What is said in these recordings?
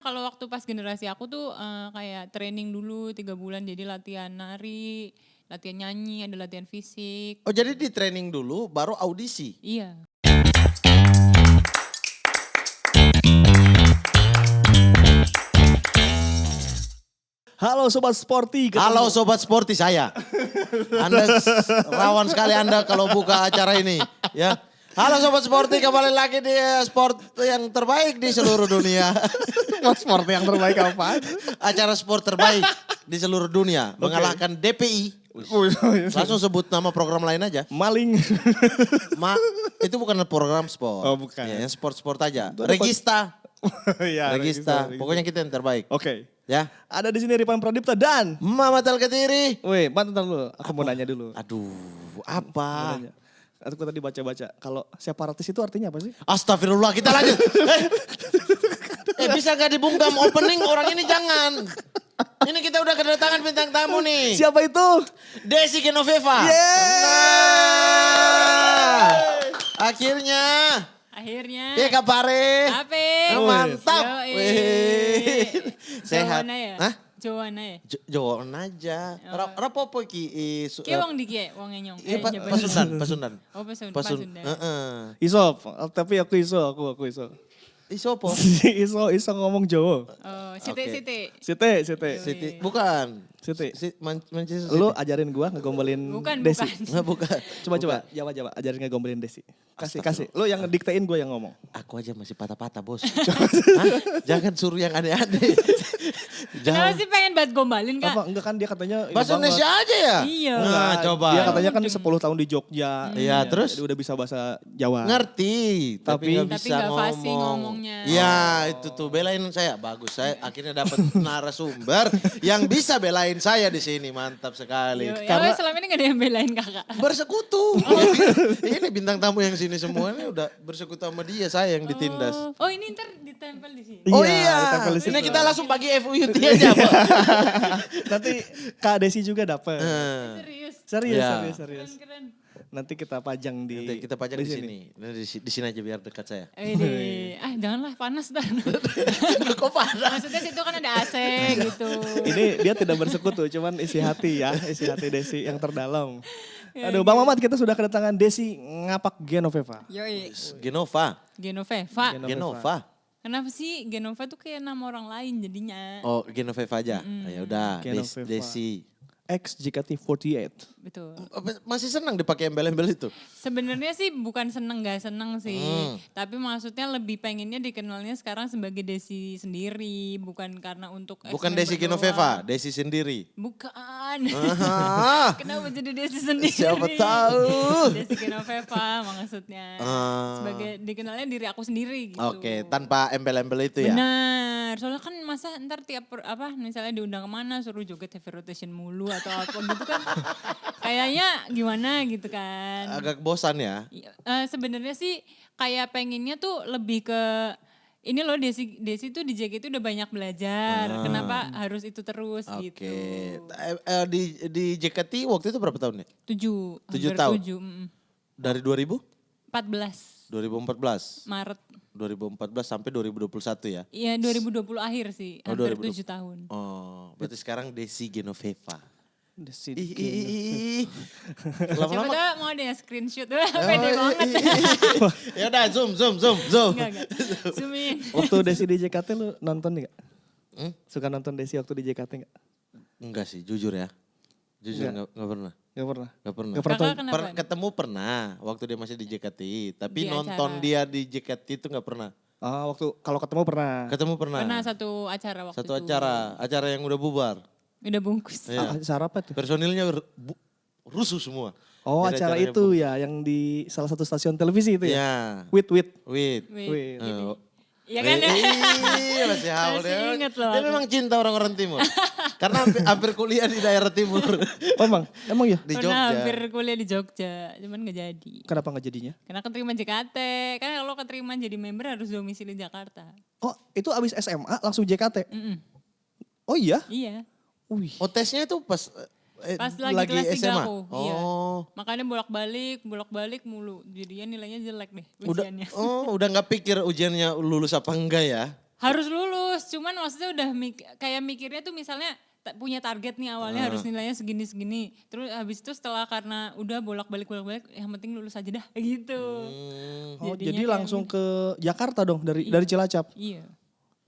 Kalau waktu pas generasi aku tuh kayak training dulu 3 bulan jadi latihan nari, latihan nyanyi, ada latihan fisik. Oh jadi di training dulu baru audisi? Iya. Halo Sobat Sporty. Halo Sobat Sporty saya. Anda rawan sekali Anda kalau buka acara ini. Ya. Halo Sobat Sporty, kembali lagi di sport yang terbaik di seluruh dunia. Sport yang terbaik apa? Acara sport terbaik di seluruh dunia. Mengalahkan DPI. Langsung sebut nama program lain aja. Maling. Itu bukan program sport. Oh bukan. Ya, yang sport-sport aja. Regista. Ya, Regista. Pokoknya kita yang terbaik. Oke. Ya. Ada di sini Ripan Pradipta dan Mama Ketiri. weh, bentar dulu. Aku mau nanya dulu. Aduh, Mau apa? nanya. Aku tadi baca-baca. Kalau separatis itu artinya apa sih? Astagfirullah, kita lanjut. Bisa gak dibungkam opening orang ini jangan. Ini kita udah kedatangan bintang tamu nih. Siapa itu? Desi Genoveva. Yeay! Akhirnya. Akhirnya. Ya kapare. Ape? Mantap. Yoi. Sehat. Jawana ya? Hah? Jawana ya? Jawan aja. Rapopo ki. Ki wong di ki wong nyong. Pasundan. Oh Pasundan. Pasundan. Isop, tapi aku iso, aku iso. Isopo. iso ngomong Jawa. Oh, Oke. site. Siti. Bukan. Siti. Manchester Lu ajarin gua ngegombalin Bukan, Desi. Bukan. Coba, Jawa, ajarin ngegombalin Desi. Kasih. Lu yang ngediktein gua yang ngomong. Aku aja masih patah-patah bos. Hah? Jangan suruh yang aneh-aneh. Kenapa sih pengen banget gombalin kak? Apa enggak kan dia katanya ini Bahasa banget. Indonesia aja ya? Iya. Nah coba. Dia katanya kan 10 tahun di Jogja. Iya, terus? Dia udah bisa bahasa Jawa. Ngerti, tapi nggak Tapi bisa nggak fasih ngomong. ngomongnya. Iya, itu tuh belain saya. Bagus, saya akhirnya dapat narasumber yang bisa belain saya di sini. Mantap sekali. Karena selama ini gak ada yang belain kakak. Bersekutu. Ini bintang tamu yang sini semua ini udah bersekutu sama dia, saya yang ditindas. Oh ini ntar ditempel di sini. Oh Iya, iya, ditempel di situ. ini kita langsung bagi FUIT aja Pak. Nanti Kak Desi juga dapat. Serius. Serius. Keren. Nanti kita pajang di Nanti kita pajang di sini. Nah, di sini aja biar dekat saya. Janganlah panas dah. Kok parah? Maksudnya situ kan ada AC gitu. Ini dia tidak bersekutu, cuman isi hati ya, isi hati Desi yang terdalam. Aduh, Bang Mamat, kita sudah kedatangan Desi Ngapak Genoveva. Yoi. Genova. Genova. Kenapa sih Genova tuh kayak nama orang lain jadinya? Oh, Genoveva aja. Ya udah, Genoveva. Desi. Ex JKT48. Betul. Masih senang dipakai embel-embel itu? Sebenarnya sih bukan seneng gak seneng sih. Tapi maksudnya lebih pengennya dikenalnya sekarang sebagai Desi sendiri. Bukan karena untuk Bukan ex-member Desi doang. Genoveva, Desi sendiri. Bukan. Aha. Kenapa jadi Desi sendiri? Siapa tahu. Desi Genoveva maksudnya. Sebagai dikenalnya diri aku sendiri gitu. Oke, tanpa embel-embel itu ya? Benar. Soalnya kan masa ntar tiap misalnya diundang kemana suruh joget heavy rotation mulu atau apa gitu kan. Kayaknya gimana gitu kan. Agak bosan ya? Sebenarnya sih kayak pengennya tuh lebih ke ini loh Desi tuh di JKT udah banyak belajar. Kenapa harus itu terus gitu. Oke. Di JKT waktu itu berapa tahun ya? 7 tahun? 7. Dari 2000? 14 2014? Maret. 2014 sampai 2021 ya? Iya 2020 akhir sih. Oh, Hampir 2020. 7 tahun. Oh, berarti sekarang Desi Genoveva. Desi Ih. Coba Lama-lama. dah mau deh screenshot. Pede banget. Ya udah zoom. Enggak. Zoom in. Waktu Desi di JKT lu nonton gak? Suka nonton Desi waktu di JKT gak? Enggak sih, jujur ya. Jujur Enggak. enggak pernah. Gak pernah? Gak pernah. Gak pernah Kakak tahu? kenapa? Ketemu pernah waktu dia masih di JKT, tapi Di nonton acara. dia di JKT itu nggak pernah. Waktu kalau ketemu pernah. Ketemu pernah. Pernah satu acara waktu Satu itu. acara yang udah bubar. Udah bungkus. Iya. Acara apa tuh? Personilnya rusuh semua. Oh, Jadi acara acaranya itu ya yang di salah satu stasiun televisi itu ya? Iya. Wit. Wait. Wih, Wait. Iya kan? Iya masih haul Masih dia. inget loh Dia aku. memang cinta orang-orang timur. Karena hampir kuliah di daerah timur. Oh emang ya? Di Pernah Jogja. hampir kuliah di Jogja, cuman gak jadi. Kenapa gak jadinya? Karena keterima JKT, kan kalau keterima jadi member harus domisili Jakarta. Oh itu abis SMA langsung JKT? Mm-mm. Oh iya? Iya, Wih. Oh tesnya itu pas pas lagi kelas 3 SMA? aku. Iya. Oh. Makanya bolak-balik mulu. Jadinya nilainya jelek deh Udah ujiannya. udah nggak pikir ujiannya lulus apa enggak ya? Harus lulus, cuman maksudnya udah kayak mikirnya tuh misalnya punya target nih awalnya harus nilainya segini-segini. Terus habis itu setelah karena udah bolak-balik yang penting lulus aja dah gitu. Oh, Jadinya jadi kayak langsung ke Jakarta dong dari Cilacap. Iya.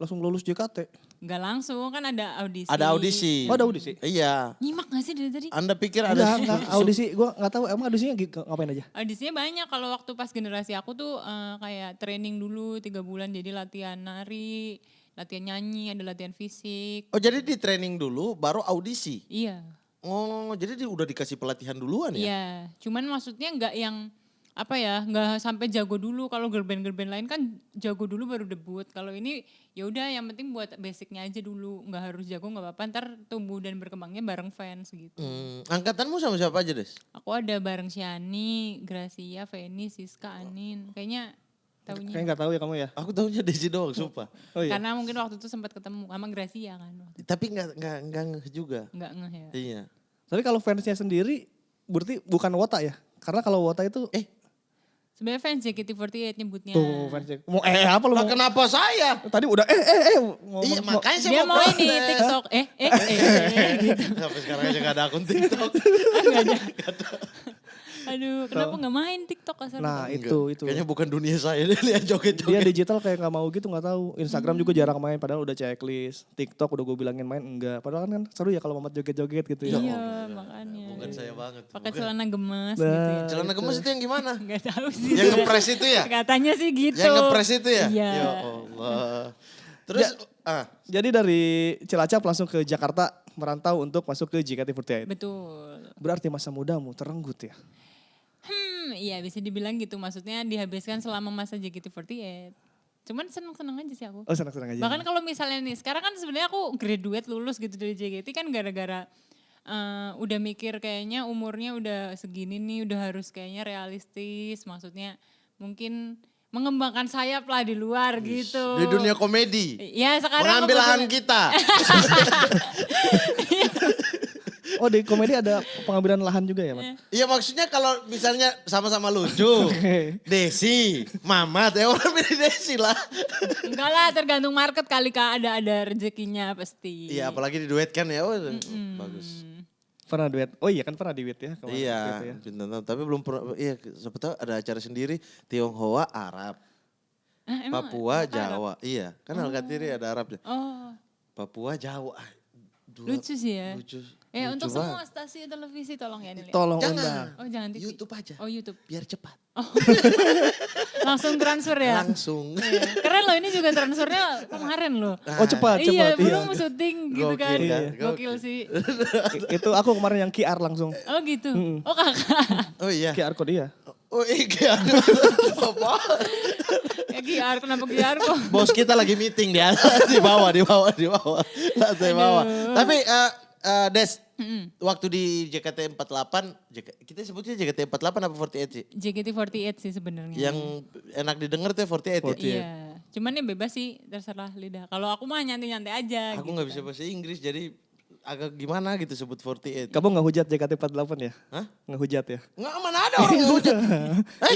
Langsung lulus JKT. Enggak langsung, kan ada audisi. Ada audisi. Oh, ada audisi? Iya. Nyimak gak sih dari tadi? Anda pikir ada Enggak, audisi gue gak tahu emang audisinya ngapain aja? Audisinya banyak, kalau waktu pas generasi aku tuh kayak training dulu 3 bulan, jadi latihan nari, latihan nyanyi, ada latihan fisik. Oh jadi di training dulu baru audisi? Iya. Oh jadi udah dikasih pelatihan duluan ya? Iya, cuman maksudnya nggak yang apa ya, nggak sampai jago dulu. Kalau girl band lain kan jago dulu baru debut. Kalau ini ya udah yang penting buat basicnya aja dulu, nggak harus jago nggak apa-apa. Ntar tumbuh dan berkembangnya bareng fans gitu. Angkatanmu sama siapa aja Des? Aku ada bareng Shani, Gracia, Feni, Siska, Anin. Kayaknya tahunya. Kayak gak tahu ya kamu ya? Aku tahunya Desi doang sumpah. Oh iya. Karena mungkin waktu itu sempat ketemu sama Gracia kan. Tapi nggak ngeh juga. Nggak ngeh ya. Iya. Tapi kalau fansnya sendiri berarti bukan Wota ya? Karena kalau Wota itu Sebenarnya fans JKT48 nyebutnya. tuh fansnya. Mau apa lu Lah mau? kenapa saya? Tadi udah Iya makanya saya Dia mau ini protes. TikTok. Gitu. Sampai sekarang aja gak ada akun TikTok. Nggak ada. Aduh, kenapa nggak main TikTok kasar? Nah itu. Kayaknya bukan dunia saya dia lihat Dia joget-joget. digital kayak gak mau gitu gak tahu. Instagram juga jarang main padahal udah checklist. TikTok udah gue bilangin main enggak. Padahal kan seru ya kalau Mamat joget-joget gitu ya. Iya, makanya. Bukan saya banget. Pakai celana gemes gitu ya. Celana gemes itu yang gimana? Nggak tahu sih. Yang ngepres itu ya? Katanya sih gitu. Yang ngepres itu ya? Iya. Ya Allah. Terus Jadi dari Cilacap langsung ke Jakarta merantau untuk masuk ke JKT48. Betul. Berarti masa mudamu terenggut ya? Iya bisa dibilang gitu. Maksudnya dihabiskan selama masa JKT48. Cuman seneng-seneng aja sih aku. Oh senang-senang aja. Bahkan kalau misalnya nih, sekarang kan sebenarnya aku graduate lulus gitu dari JKT kan gara-gara udah mikir kayaknya umurnya udah segini nih, udah harus kayaknya realistis. Maksudnya mungkin mengembangkan sayap lah di luar gitu. di dunia komedi. Ya sekarang Mengambil lahan kebetulan- kita. Oh di komedi ada pengambilan lahan juga ya Mat? Iya maksudnya kalau misalnya sama-sama lucu. Desi, Mamat, ya orang pilih Desi lah. Enggak lah, tergantung market kali Kak, ada rezekinya pasti. Iya apalagi diduetkan ya, bagus. Pernah duet? Oh iya kan pernah duet ya kemarin Iya, gitu ya. bintang tamu. Tapi belum pernah, iya siapa tahu ada acara sendiri, Tionghoa, Arab. Emang Papua, Arab? Jawa. Iya, kan Alkatiri ada Arabnya. Oh, Papua, Jawa. lucu sih ya. Lucu. Untuk lucu semua banget. stasiun televisi tolong ya nih. Tolong Jangan. undang. Oh jangan TV. YouTube aja. Oh YouTube. Biar cepat. Langsung transfer ya. Langsung. Iya. Keren loh ini juga transfernya kemarin loh. Oh cepat, Iya cepat. Iya. belum syuting gitu kan. Gokil kan? Gokil sih. Itu aku kemarin yang QR langsung. Oh gitu. Oh kakak. Oh iya. QR code iya. Oh iya. Apa? Ya QR kenapa QR kok. Bos kita lagi meeting dia di bawah. Lantai bawah. Tapi Des, waktu di JKT48, kita sebutnya JKT48 apa 48 sih? JKT48 sih sebenarnya. Yang enak didengar tuh 48 ya? Iya. Cuman ya bebas sih, terserah lidah. Kalau aku mah nyantai-nyantai aja. Aku gitu nggak kan. bisa bahasa Inggris jadi agak gimana gitu sebut 48. Kamu gak hujat JKT48 ya? Hah? Gak hujat ya? Nggak, mana ada orang yang hujat.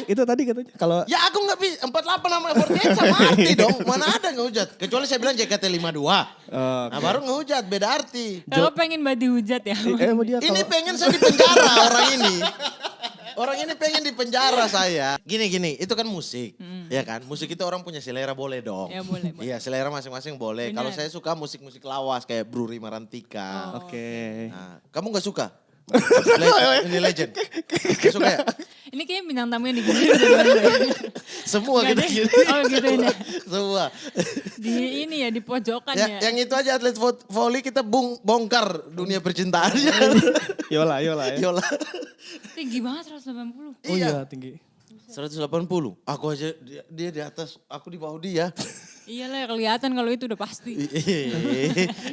Itu tadi katanya kalau Ya aku nggak bisa, 48 sama 48 sama arti dong. Mana ada ngehujat. Kecuali saya bilang JKT52. Nah baru ngehujat, beda arti. Kalau pengen badi hujat ya. sama dia Ini kalau pengen saya di penjara orang ini. Orang ini pengen di penjara saya. Gini, itu kan musik. Ya kan, musik itu orang punya selera boleh dong. Ya, boleh. Iya selera masing-masing boleh. Kalau Benar. saya suka musik-musik lawas kayak Bruri Marantika. Oke. Nah, kamu gak suka? Ini legend. Gak suka ya? Ini kayaknya bintang tamu yang digini udah gimana ya? Semua Nggak kita deh. gini. Oh gitu ini. Semua. Di ini ya, di pojokan Ya, ya. yang itu aja atlet volley kita bongkar dunia percintaannya. Yola ya. Yola. Tinggi banget 180. Oh iya tinggi. 180. Aku aja dia di atas, aku di bawah dia. Iyalah kelihatan kalau itu udah pasti.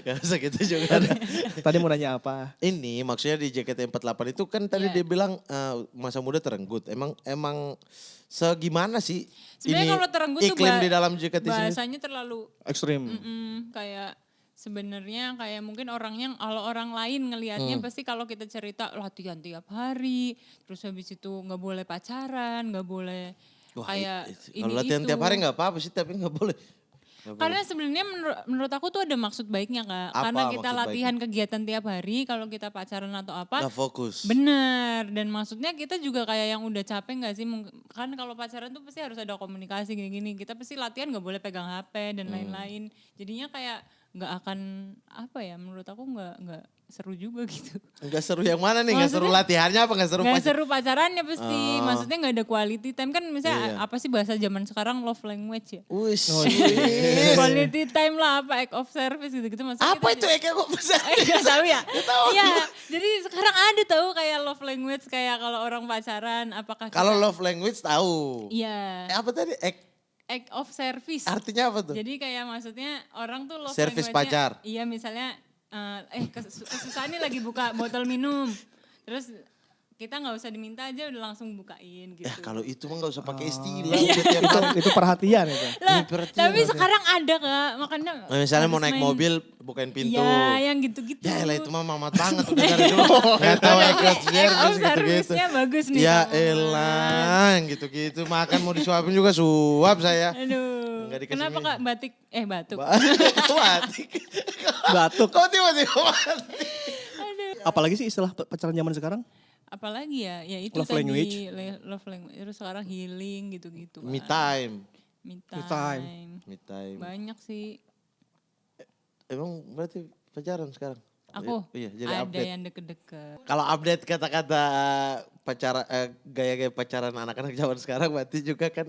Gak usah gitu juga. Tadi mau nanya apa? Ini maksudnya di JKT48 itu kan tadi Iya. dia bilang masa muda terenggut. Emang segimana sih Sebenarnya ini kalau terenggut tuh iklim di dalam JKT sini? bahasanya terlalu Ekstrim. kayak sebenarnya kayak mungkin orangnya kalau orang lain ngelihatnya pasti kalau kita cerita latihan tiap hari, terus habis itu nggak boleh pacaran, nggak boleh Wah, kayak kalau latihan tiap hari nggak apa-apa sih tapi nggak boleh. Karena sebenarnya menurut aku tuh ada maksud baiknya Kak. Apa Karena kita maksud latihan kegiatan tiap hari, kalau kita pacaran atau apa. Nggak fokus. Bener, dan maksudnya kita juga kayak yang udah capek gak sih? Kan kalau pacaran tuh pasti harus ada komunikasi gini-gini. Kita pasti latihan gak boleh pegang HP dan lain-lain. Jadinya kayak gak akan apa ya, menurut aku gak seru juga gitu. Enggak seru yang mana nih? Enggak seru Maksudnya- latihannya apa enggak seru Gak seru pacarannya pasti, Oh. maksudnya gak ada quality time. Kan misalnya Iya. apa sih bahasa zaman sekarang love language ya? Wis. Quality time lah, apa act of service gitu-gitu. Maksudnya Apa kita itu Eka kok bisa? Gak tahu ya? tahu. Iya, jadi sekarang ada tahu kayak love language kayak kalau orang pacaran apakah Kalau kita- love language tahu. Iya, Apa tadi? act of service. Artinya apa tuh? Jadi kayak maksudnya orang tuh love Service language-nya- pacar. Iya, misalnya kesusahan nih lagi buka botol minum. Terus kita nggak usah diminta aja udah langsung bukain gitu. Ya kalau itu mah enggak usah pakai istilah. Udah tiap hari. Itu perhatian itu. Lah, perhatian tapi sekarang ada Kak, makanya Nah, misalnya mau harus naik main- mobil bukain pintu. Iya, yang gitu-gitu. Ya elah itu mah mamat banget udah dari dulu. Gak tau Tapi Eka act of gitu-gitu. service-nya bagus nih. Ya kamu. elah yang gitu-gitu. Makan mau disuapin juga suap saya. Aduh, Nggak dikasih kenapa minum. Kak batuk? Batik. Batuk. Kok tiba-tiba batik? Apalagi sih istilah pacaran zaman sekarang? Apalagi ya, ya itu Love tadi language. love language. Terus sekarang healing gitu-gitu. Me kan. time. Me Me time. time. Me time. Banyak sih. Emang berarti pacaran sekarang? Aku Iya, jadi ada update. yang deket-deket. Kalau update kata-kata pacaran, gaya-gaya pacaran anak-anak zaman sekarang berarti juga kan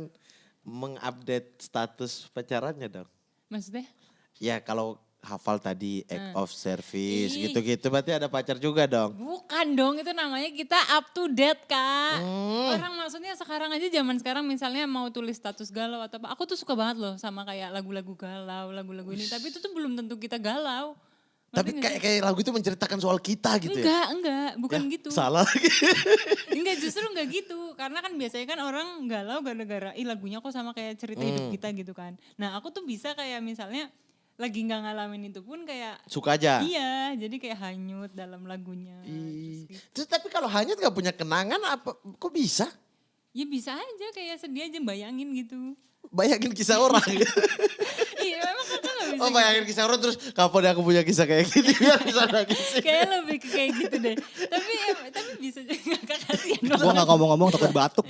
mengupdate status pacarannya dong. Maksudnya? Ya kalau hafal tadi act of service Ih. gitu-gitu berarti ada pacar juga dong. Bukan dong, itu namanya kita up to date Kak. Hmm. Orang maksudnya sekarang aja zaman sekarang misalnya mau tulis status galau atau apa. Aku tuh suka banget loh sama kayak lagu-lagu galau, lagu-lagu ini. Tapi itu tuh belum tentu kita galau. Tapi Ngerti nggak sih? kayak lagu itu menceritakan soal kita gitu ya. Enggak, bukan Ya, gitu. Salah lagi. Enggak, justru enggak gitu. Karena kan biasanya kan orang galau gara-gara, lagunya kok sama kayak cerita hidup kita gitu kan. Nah aku tuh bisa kayak misalnya lagi nggak ngalamin itu pun kayak, Suka aja. iya jadi kayak hanyut dalam lagunya. Ih. Terus gitu. Terus tapi kalau hanyut gak punya kenangan apa? Kok bisa? Ya bisa aja kayak sedih aja bayangin gitu. Bayangin kisah orang. Iya memang kakak gak bisa Oh bayangin kisah orang terus kapan aku punya kisah kayak gini biar bisa nangis. Kayak lebih ke kayak gitu deh. Tapi bisa juga kakak kasihan Gue banget. gak ngomong-ngomong takut batuk.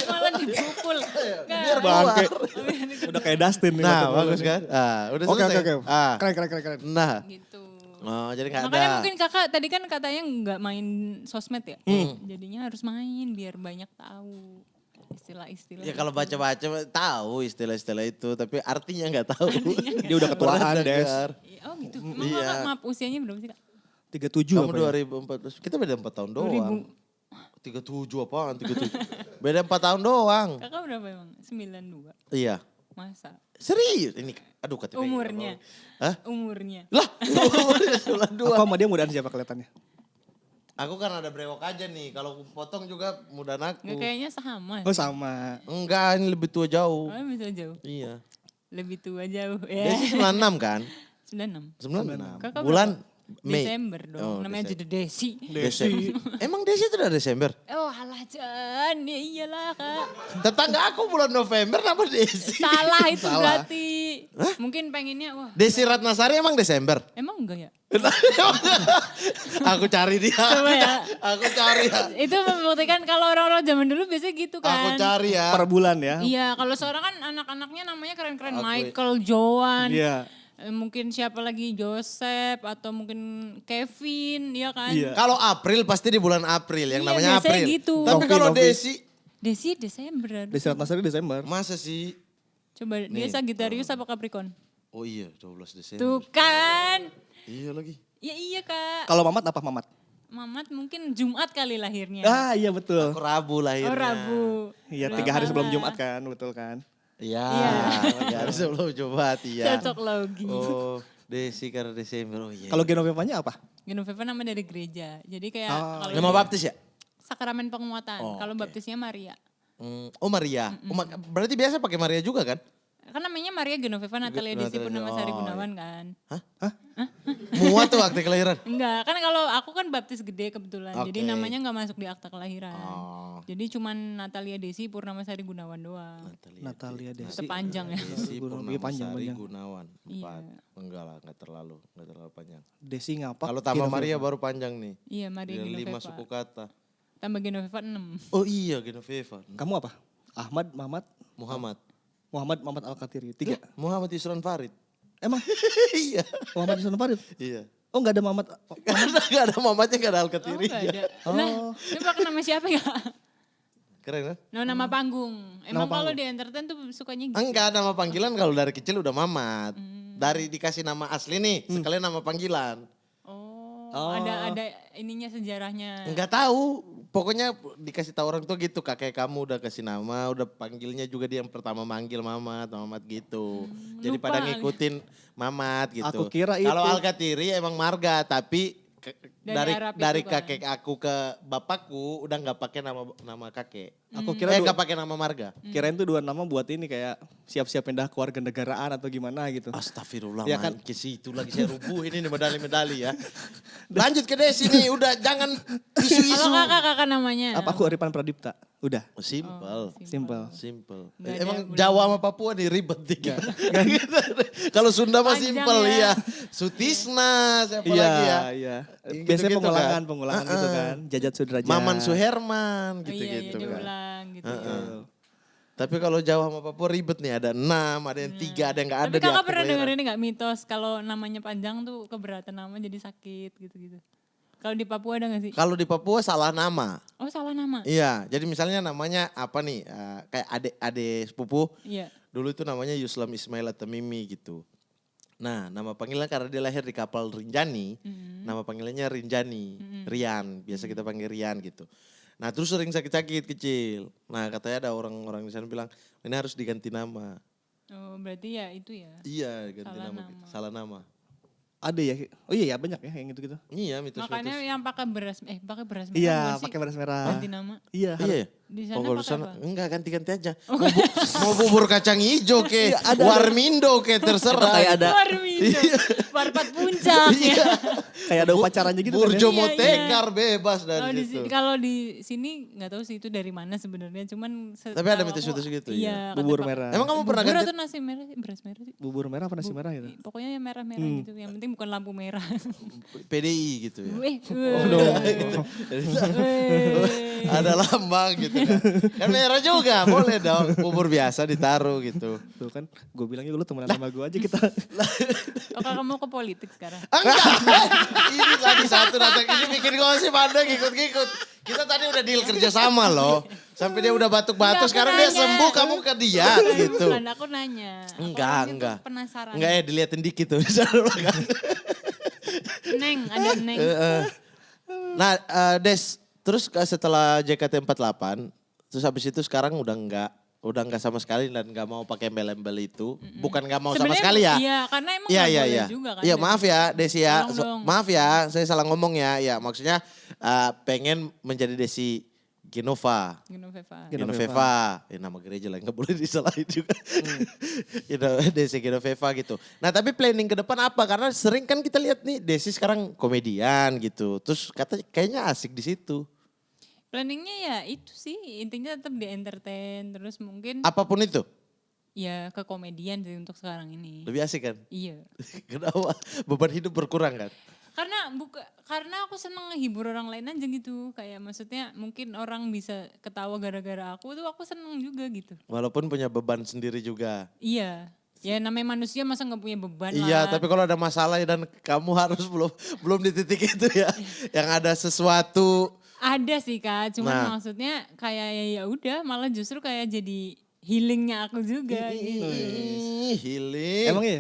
Malah dipukul. Biar Bangke. keluar. Udah kayak Dustin nih. Nah batuk. bagus kan? Udah Oke, selesai. oke, oke. Ah, Keren. nah. Gitu. Oh jadi gak Makanya ada. mungkin kakak tadi kan katanya nggak main sosmed ya. Jadinya harus main biar banyak tahu istilah-istilah. Ya kalau itu. baca-baca tahu istilah-istilah itu tapi artinya nggak tahu. Dia udah ketuaan, Pernah Des. dengar. Iya, oh gitu. Emang Iya. kakak maaf usianya berapa sih kak? 37 Kamu apa ya? 2014, kita beda 4 tahun doang. 37 apaan 37? Beda 4 tahun doang. Kakak berapa emang? 92. Iya. Masa? Serius ini aduh KTP. Umurnya. Hah? Umurnya. Lah, umurnya 92. Aku sama dia mudaan siapa kelihatannya? Aku kan ada brewok aja nih. Kalau aku potong juga mudahan aku. Nggak kayaknya sama. Oh sama. Enggak, ini lebih tua jauh. Oh bisa jauh. Iya. Lebih tua jauh. Dia Ya. sih 96 kan? 96. 96. Kakak Bulan Mei. Desember dong. Oh, Namanya Desember. juga Desi. Desember. Emang Desi itu udah Desember? Oh alah Jan. Ya iyalah kak. Tetangga aku bulan November nama Desi. Salah itu Salah. berarti. Mungkin pengennya wah. Desi Ratnasari emang Desember? Emang enggak ya? Aku cari dia. Coba ya. Aku cari ya. Itu membuktikan kalau orang-orang zaman dulu biasanya gitu Aku kan. cari ya. Per bulan ya. Iya, kalau seorang kan anak-anaknya namanya keren-keren. Aku- Michael, Joan, Iya. mungkin siapa lagi Joseph atau mungkin Kevin, ya kan? Iya. Kalau April pasti di bulan April yang Iya, namanya biasanya April. gitu. Tapi kalau Novi. Desi Desi Desember. Desi Ratnasari Desember. masa sih? Coba dia Sagittarius apa Capricorn? Oh iya 12 Desember. Tuh kan. Iya lagi. Ya iya kak. Kalau Mamat apa Mamat? Mamat mungkin Jumat kali lahirnya. Ah iya betul. Aku Rabu lahirnya. Oh Rabu. Iya Bener 3 hari sebelum banget. Jumat kan, betul kan? Iya. Iya. Ya, harus sebelum Jumat iya. Cocok logi. Oh Desi karena Desember. Oh iya. Kalau Genovevanya apa? Genoveva nama dari gereja. Jadi kayak Ah. kalau nama baptis ya? sakramen penguatan. Oh, Kalau oke. baptisnya Maria. Oh Maria. Oh, berarti biasa pakai Maria juga kan? Kan namanya Maria Genoveva Natalia Desi Purnama Sari Gunawan kan. Muat tuh akte kelahiran. Enggak, kan kalau aku kan baptis gede kebetulan. Jadi Oke. namanya nggak masuk di akta kelahiran. Oh. Jadi cuman Natalia Desi Purnama Sari Gunawan doang. Natalia Desi. Sepanjang ya. Desi Iya, panjang, Purnamasari panjang. Gunawan. Iya. 4. Enggak lah, enggak terlalu panjang. Desi ngapak. Kalau tambah Genoveva. Maria baru panjang nih. Iya, Maria Dia 5 Genoveva. suku kata. Tambah Genoveva 6. Oh iya, Genoveva. Kamu apa? Ahmad, Muhammad, Muhammad. Al-Katiri. 3. Muhammad Yusran Farid. Emang Iya. Muhammad Yusuf Farid? Iya. Oh enggak ada Muhammad. Gak ada Muhammadnya, gak ada Oh, Al-Katiri. enggak ada. Nah, ini pakai nama siapa ya? Keren kan? Nama panggung. Emang Nama kalau panggung. di entertain tuh sukanya gitu. Enggak, nama panggilan kalau dari kecil udah Mamat. Dari dikasih nama asli nih, sekalian nama panggilan. Oh, ada ininya sejarahnya. Enggak tahu, pokoknya dikasih tahu orang tuh gitu, kakek kamu udah kasih nama, udah panggilnya juga dia yang pertama manggil Mamat gitu. Jadi lupa pada kali. ngikutin Mamat gitu. Aku kira itu. Kalau Al-Katiri emang marga, tapi Dari dari Arab itu dari kan. kakek aku ke bapakku udah nggak pakai nama kakek. Aku kira Nggak pakai nama marga. kirain tuh 2 nama buat ini kayak siap-siap pindah keluarga negaraan atau gimana gitu. Astagfirullah, Ya ya kan? ke situ lagi saya rubuhin ini medali-medali ya. Lanjut ke Desi nih, udah jangan isu-isu. Kalau kakak namanya. Apa aku Aripan Pradipta? Udah. Simple. Simple. Simple. Nggak ada Emang bulan. Jawa sama Papua nih ribet dikit. Kalau Sunda mah Panjang simple ya. ya. Sutisna, siapa Iya, lagi ya? iya. Gitu-gitu Biasanya kan? pengulangan gitu kan. Jajat Sudrajat. Maman Suherman Oh, iya, gitu-gitu iya, kan. diulang gitu. Tapi kalau Jawa sama Papua ribet nih, ada 6, ada yang 3, ada yang nggak ada Tapi di kakak akte pernah kelahiran. denger ini gak mitos kalau namanya panjang tuh keberatan nama jadi sakit gitu-gitu. Kalau di Papua ada gak sih? Kalau di Papua salah nama. Oh salah nama? Iya, jadi misalnya namanya apa nih, kayak adik sepupu, Iya. dulu itu namanya Yuslam Ismail Tamimi gitu. Nah, nama panggilan karena dia lahir di kapal Rinjani, nama panggilannya Rinjani, Rian, biasa kita panggil Rian gitu. Nah, terus sering sakit-sakit kecil. Nah, katanya ada orang-orang di sana bilang, ini harus diganti nama. Oh berarti ya itu ya. Iya, ganti Salah nama. nama. Salah nama. Ada ya? Oh iya ya banyak ya yang gitu-gitu. Iya, mitos-mitos. Makanya yang pakai beras merah Iya, bukan sih? pakai beras merah. Ganti nama. Iya. Iya ya? Di sana Oh, kalau pakai sana apa? enggak ganti-ganti aja. Mau bubur kacang hijau ke, Iya, ada. warmindo ke, terserah. Kayak ada. Warmindo. Warpat puncak ya. Kayak ada upacaranya gitu kan ya. Burjo Iya, mau iya. tekar bebas Kalau dari di, situ. kalau di sini nggak tahu sih itu dari mana sebenarnya, cuman Tapi ada setahu mitos-mitos aku- gitu Iya. ya? kata Bubur Pak- merah. Emang kamu pernah Bubur ganti? atau nasi merah sih? Beras merah sih. Bubur merah apa nasi merah gitu? Pokoknya yang merah-merah gitu. Yang penting bukan lampu merah. PDI gitu ya. Weh. Ada lambang gitu kan. Kan merah juga, boleh dong. Bubur biasa ditaruh gitu. Tuh kan, gue bilangnya lu temenan sama gue aja kita. Oh kakak mau ke politik sekarang? Enggak, ini lagi satu datang. Ini bikin gosip Anda ngikut-ngikut. Kita tadi udah deal kerja sama loh. Sampai dia udah batuk-batuk, Enggak, aku sekarang dia nanya. sembuh, kamu ke dia gitu. Bukan, aku nanya. Aku Enggak, orangnya tuh enggak. Penasaran. Enggak ya, diliatin dikit tuh. di sana belakang. Neng, ada Neng. Nah, Des, terus setelah JKT48, terus habis itu sekarang udah enggak sama sekali dan enggak mau pakai embel-embel itu. Bukan enggak mau sama Sebenarnya sekali ya. Iya, karena emang Iya, nggak iya, boleh iya. juga kan. Iya, maaf ya Desi ya. Tolong dong. Maaf ya, saya salah ngomong ya. Ya, maksudnya pengen menjadi Desi Genova. Genoveva. Genoveva. Ya, nama gereja lah, nggak boleh disalahin juga. Desi Genoveva gitu. Nah tapi planning ke depan apa? Karena sering kan kita lihat nih Desi sekarang komedian gitu. Terus kayaknya asik di situ. Planningnya ya itu sih, intinya tetap di entertain. Terus mungkin Apapun itu. ya ke komedian sih untuk sekarang ini. Lebih asik kan? Iya. Kenapa? Beban hidup berkurang kan? Karena aku seneng ngehibur orang lain aja gitu. Kayak maksudnya mungkin orang bisa ketawa gara-gara aku tuh aku seneng juga gitu. Walaupun punya beban sendiri juga. Iya. Ya namanya manusia masa nggak punya beban Iya, lah. tapi kalau ada masalah dan kamu harus belum di titik itu ya. Yang ada sesuatu. Ada sih Kak, cuman Nah. maksudnya kayak ya udah malah justru kayak jadi healingnya aku juga gitu. Healing. Emang iya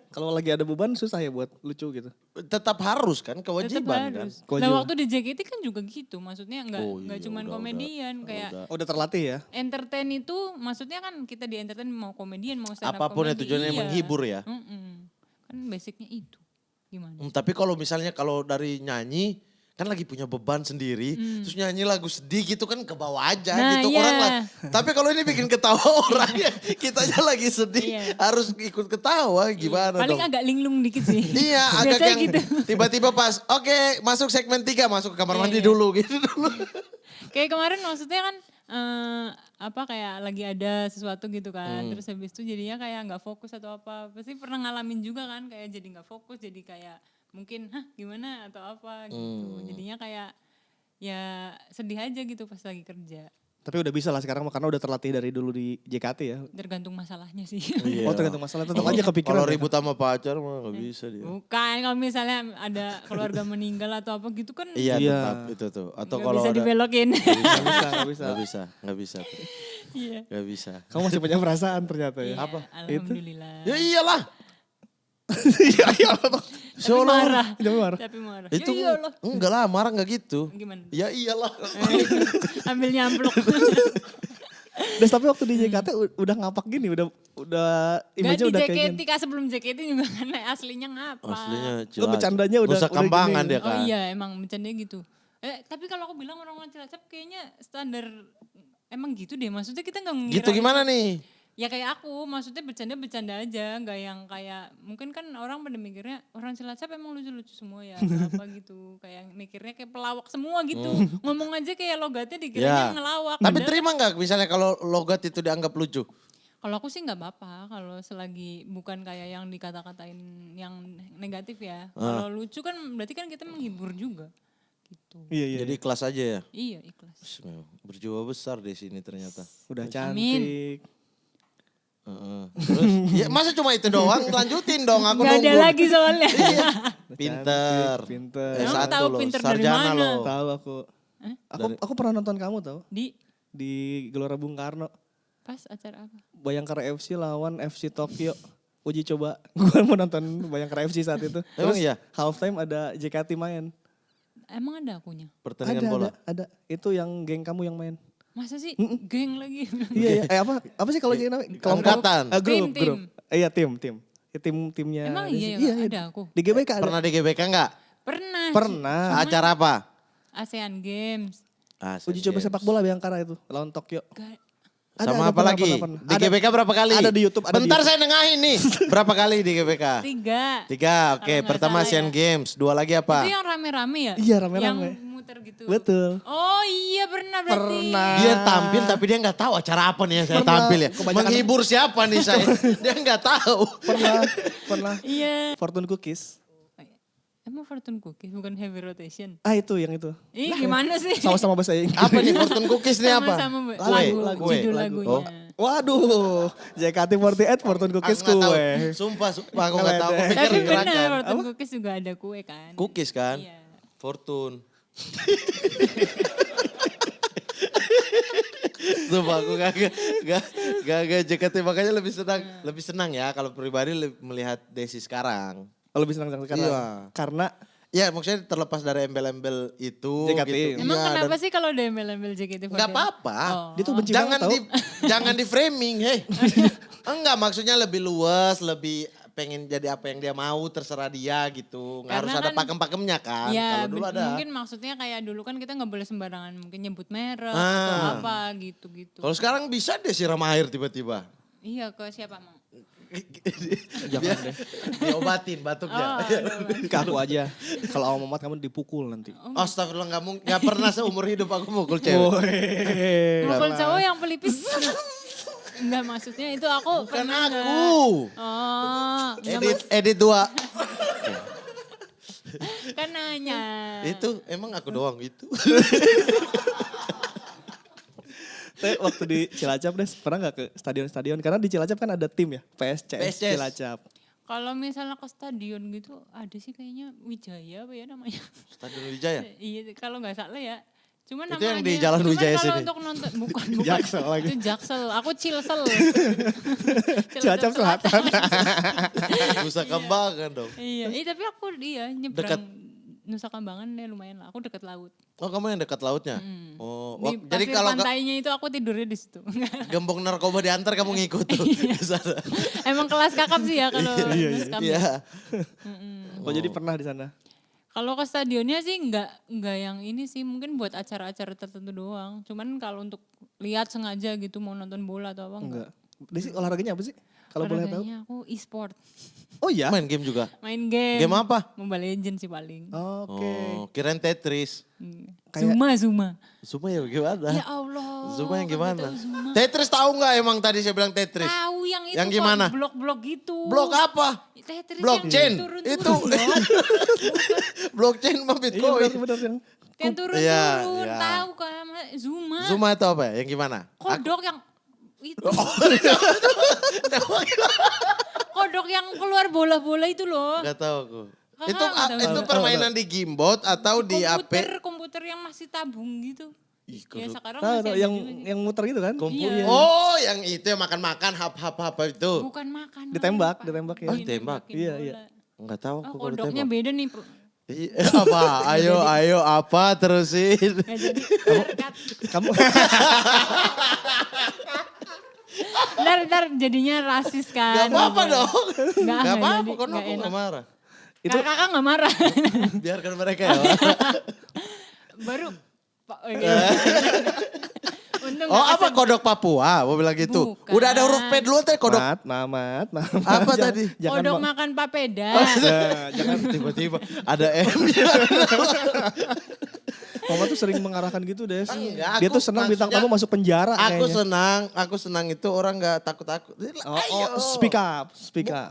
kalau lagi ada beban susah ya buat lucu gitu. Tetap harus kan, Tetap kewajiban kan. harus. Nah Kewajiban. waktu di JKT kan juga gitu, maksudnya Oh nggak iya, cuman udah, komedian kayak Oh, udah terlatih ya? entertain itu maksudnya kan kita di entertain mau komedian mau stand up Apapun ya comedy, tujuannya iya. menghibur ya. Mm-mm. Kan basicnya itu gimana? Tapi kalau misalnya kalau dari nyanyi, kan lagi punya beban sendiri, terus nyanyi lagu sedih gitu kan ke bawah aja Nah, gitu iya. orang lah. Tapi kalau ini bikin ketawa orang ya, kitanya lagi sedih Iya. harus ikut ketawa gimana Paling dong? agak linglung dikit sih. Iya, agak Biasanya yang gitu. tiba-tiba pas, oke masuk segmen 3, masuk ke kamar Iya, mandi iya. dulu gitu dulu. Kayak kemarin maksudnya kan kayak lagi ada sesuatu gitu kan. Terus habis itu jadinya kayak nggak fokus atau apa. Pasti pernah ngalamin juga kan kayak jadi nggak fokus, jadi kayak mungkin gimana atau apa gitu. Jadinya kayak ya sedih aja gitu pas lagi kerja. Tapi udah bisa lah sekarang karena udah terlatih dari dulu di JKT ya. Tergantung masalahnya sih. Iya. Oh tergantung masalah tetap aja kepikiran. Kalau ya. ribut sama pacar mah gak bisa dia. Bukan, kalau misalnya ada keluarga meninggal atau apa gitu kan Iya Iya. tetap itu tuh. Atau nggak kalau bisa ada dibelokin. Nggak bisa. nggak bisa tuh. Iya. Nggak bisa. Kamu masih punya perasaan ternyata ya. Iya, alhamdulillah. Ya iyalah. Iya iya. Tapi marah. Jangan marah. Tapi marah. Itu Ya iyalah. enggak lah marah enggak gitu. Gimana? Ya iyalah. Ambil nyampluk. Des tapi waktu di JKT udah ngapak gini, udah Gak image-nya di udah kayak gini. JKT, Kak, sebelum JKT juga kan aslinya ngapa. Aslinya Lo jelas. bercandanya udah Nusa Kambangan gini. dia Oh kan. iya emang bercandanya gitu. Tapi kalau aku bilang orang-orang Cilacap kayaknya standar emang gitu deh. Maksudnya kita gak mengira. Gitu gimana nih? Ya kayak aku, maksudnya bercanda-bercanda aja. Gak yang kayak, mungkin kan orang pada mikirnya orang Cilacap emang lucu-lucu semua ya. Atau apa gitu. Kayak mikirnya kayak pelawak semua gitu. Ngomong aja kayak logatnya dikiranya Ya. ngelawak. Tapi Padahal- terima nggak misalnya kalau logat itu dianggap lucu? Kalau aku sih nggak apa-apa, kalau selagi bukan kayak yang dikata-katain yang negatif ya. Kalau lucu kan berarti kan kita menghibur juga. Gitu. Iya iya. Jadi ikhlas aja ya. Iya ikhlas. Berjiwa besar di sini ternyata. Udah Amin. cantik. Terus ya masa cuma itu doang? Lanjutin dong aku Gak ada nunggu. lagi soalnya. Iya. Udah Pinter. cantik, pinter. Emang S1 tahu loh, pinter dari sarjana mana? loh. Tahu aku. Aku pernah nonton kamu tahu di Gelora Bung Karno. Pas acara apa? Bayangkara FC lawan FC Tokyo. Uji coba. Gue mau nonton Bayangkara FC saat itu. Emang Terus iya? halftime ada JKT main. Emang ada akunya? Pertandingan bola. Ada. Itu yang geng kamu yang main. Masa sih geng lagi? Iya, iya. Apa sih kalau geng namanya? Angkatan. Grup, Tim. grup. Iya, tim. Timnya. Emang Desi. iya ya? Ada aku? Di GBK ada. Pernah di GBK enggak? Pernah. Pernah. Acara apa? ASEAN Games. Uji coba sepak bola Bayangkara itu lawan Tokyo. Gak, Sama apa pernah, lagi? pernah. Di GBK berapa kali? Ada di YouTube, ada di Bentar YouTube. saya nengahin nih. Berapa kali di GBK? 3. 3, oke. Kalau nggak Pertama salah Asian ya. Games, 2 lagi apa? Itu yang rame-rame ya? Iya, rame-rame. Yang muter gitu. Betul. Oh iya pernah berarti. Pernah. Dia tampil tapi dia nggak tahu acara apa nih yang saya Pernah. tampil ya. Kebanyakan- Menghibur siapa nih saya? Dia nggak tahu. Pernah. Iya. Fortune Cookies. Emang Fortune Cookies bukan Heavy Rotation? Ah itu yang itu. Ih gimana sih? Sama-sama bahasa Inggris. Apa nih Fortune Cookies nih apa? Sama-sama Kue, lagu, kue. judul lagu. lagunya. Oh. Waduh, JKT48 Fortune Cookies Aku nggak tahu. kue. Sumpah aku nggak tahu. Aku Ngeledek. pikir Tapi benar gerakan. Fortune Cookies juga ada kue kan? Cookies kan? Iya. Fortune. Sumpah aku gak JKT makanya lebih senang ya kalau pribadi melihat Desi sekarang. Oh, lebih senang sekarang. Iya. Karena Ya maksudnya terlepas dari embel-embel itu JKT. gitu. Emang Iya, kenapa dan sih kalau ada embel-embel JKT48? nggak apa-apa. Oh. dia tuh benci Jangan banget di tau. jangan di framing, hei. Enggak, maksudnya lebih luas, lebih pengen jadi apa yang dia mau, terserah dia gitu. Nggak harus Karena ada kan- pakem-pakemnya kan. Ya, Kalau dulu ada. mungkin maksudnya kayak dulu kan kita nggak boleh sembarangan mungkin nyebut merek Ah. atau apa gitu-gitu. Kalau sekarang bisa deh siram air tiba-tiba. Iya, ke siapa mau? Jangan deh. Diobatin batuknya. Ke aku aja. Kalau sama Mamat kamu dipukul nanti. Astagfirullah nggak pernah seumur hidup aku mukul cewek. Woi. Mukul cowok yang pelipis. Enggak, maksudnya itu aku Bukan pernah nggak- aku. Oh, enggak, Edit 2. kan nanya. Itu emang aku doang gitu. Tapi waktu di Cilacap deh, pernah gak ke stadion-stadion? Karena di Cilacap kan ada tim ya, PSCS PSCS. Cilacap. Kalau misalnya ke stadion gitu ada sih kayaknya Wijaya apa ya namanya. Stadion Wijaya. Iya, kalau nggak salah ya. Cuman Itu yang namanya, di Jalan cuman Wijaya kalau sini. untuk nonton bukan Jaksel lagi. Itu Jaksel, aku Cilsel. Cilacap Selatan. Nusa Kambangan dong. Iya, tapi aku dia nyebrang Dekat. Nusa Kambangan ya lumayan lah. Aku dekat laut. Oh kamu yang dekat lautnya? Oh, Di jadi pasir kalau pantainya itu aku tidurnya di situ. gembong narkoba diantar kamu ngikut tuh. Ke sana. Emang kelas kakap sih ya kalau Nusa Kambangan. Iya. Oh jadi pernah di sana? Kalau ke stadionnya sih nggak yang ini sih, mungkin buat acara-acara tertentu doang. Cuman kalau untuk lihat sengaja gitu mau nonton bola atau apa enggak. Desi olahraganya apa sih? Kalau boleh tahu. Olahraganya aku e-sport. Oh iya? Main game juga. Main game. Game apa? Mobile Legends sih paling. Oke. Oh, kirain Tetris. Kayak- Zuma. Zuma ya gimana? Ya Allah. Zuma yang kagak gimana? tahu Zuma. Tetris tahu nggak emang tadi saya bilang Tetris? Tahu yang itu Yang kok, gimana? blok-blok gitu. Blok apa? Tetris Blockchain. yang turun-turun. Itu. Blockchain mah Iya Bitcoin. benar yang Yang turun-turun. Iya, iya. Tahu kan Zuma. Zuma itu apa ya? Yang gimana? Kodok yang itu. Oh. Kodok yang keluar bola-bola itu loh. Gak tahu aku. Kakak Itu nggak tahu. itu permainan di gamebot atau di HP? Komputer yang masih tabung gitu. Ih, Ya kodok. sekarang tahu masih tahu, ada yang juga sih. yang muter itu kan? Iya. Oh, yang itu yang makan-makan hap itu. Bukan makan. Ditembak, Pak. ditembak ya. Ah, tembak. Nembakin Iya, bola. iya. Enggak tahu Oh, aku kalau kodoknya tembak. beda nih. Iya, apa? Ayo apa terusin. Nggak jadi. Cut. Kamu Ntar jadinya rasis kan. Gak apa-apa dong. Nggak Gak apa-apa, jadi, kan nggak aku enak. gak marah. Itu- Kakak nggak marah. Biarkan mereka ya. Baru. Untung Oh nggak apa kesebut. kodok Papua? Mau bilang gitu. Bukan. Udah ada huruf P dulu tadi kodok. Mamat. Apa Jangan- tadi? Jangan Kodok ma- makan papeda. Nah, jangan. Tiba-tiba ada M. Mama tuh sering mengarahkan gitu Des. Enggak, Dia aku tuh senang bintang maksudnya- tamu masuk penjara Aku kayaknya. senang itu orang gak takut-takut. Oh, speak up.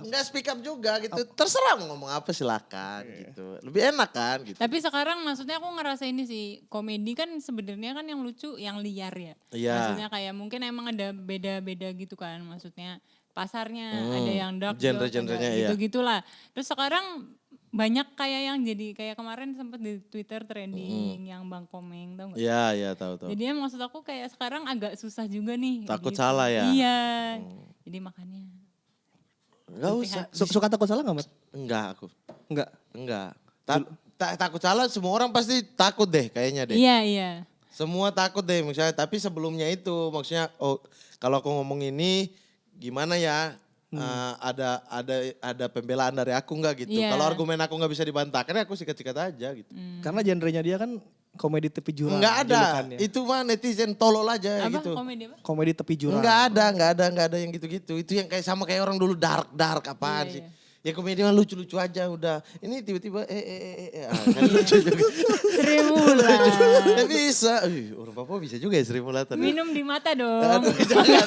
Enggak speak up juga gitu. Terserah mau ngomong apa silakan gitu. Lebih enak kan gitu. Tapi sekarang maksudnya aku ngerasa ini sih, komedi kan sebenarnya kan yang lucu, yang liar ya. Iya. Maksudnya kayak mungkin emang ada beda-beda gitu kan, maksudnya pasarnya ada yang dark Genre-genrenya, iya. gitu-gitulah. Terus sekarang banyak kayak yang jadi kayak kemarin sempat di Twitter trending yang Bang Komeng tau gak? Iya tahu. Jadinya maksud aku kayak sekarang agak susah juga nih. Takut gitu. salah ya? Iya. Jadi makanya. Enggak usah. Suka takut salah gak Mat? Enggak aku. Enggak. Takut salah semua orang pasti takut deh kayaknya deh. Iya. Semua takut deh misalnya, tapi sebelumnya itu maksudnya kalau aku ngomong ini gimana ya? Ada pembelaan dari aku nggak gitu. Iya. Kalau argumen aku nggak bisa dibantahkan, ya aku sikat-sikat aja gitu. Karena genrenya dia kan komedi tepi jurang. Nggak ada. julukannya. Itu mah netizen tolol aja Apa gitu. komedi apa? Komedi tepi jurang. Nggak ada yang gitu-gitu. Itu yang kayak sama kayak orang dulu dark apaan Iya, sih. iya. Ya komedi mah lucu-lucu aja udah. Ini tiba-tiba kan lucu juga. Sri Mulat. Ya bisa. Orang Papua bisa juga ya Sri Mulatan. Minum di mata dong. Aduh, jangan.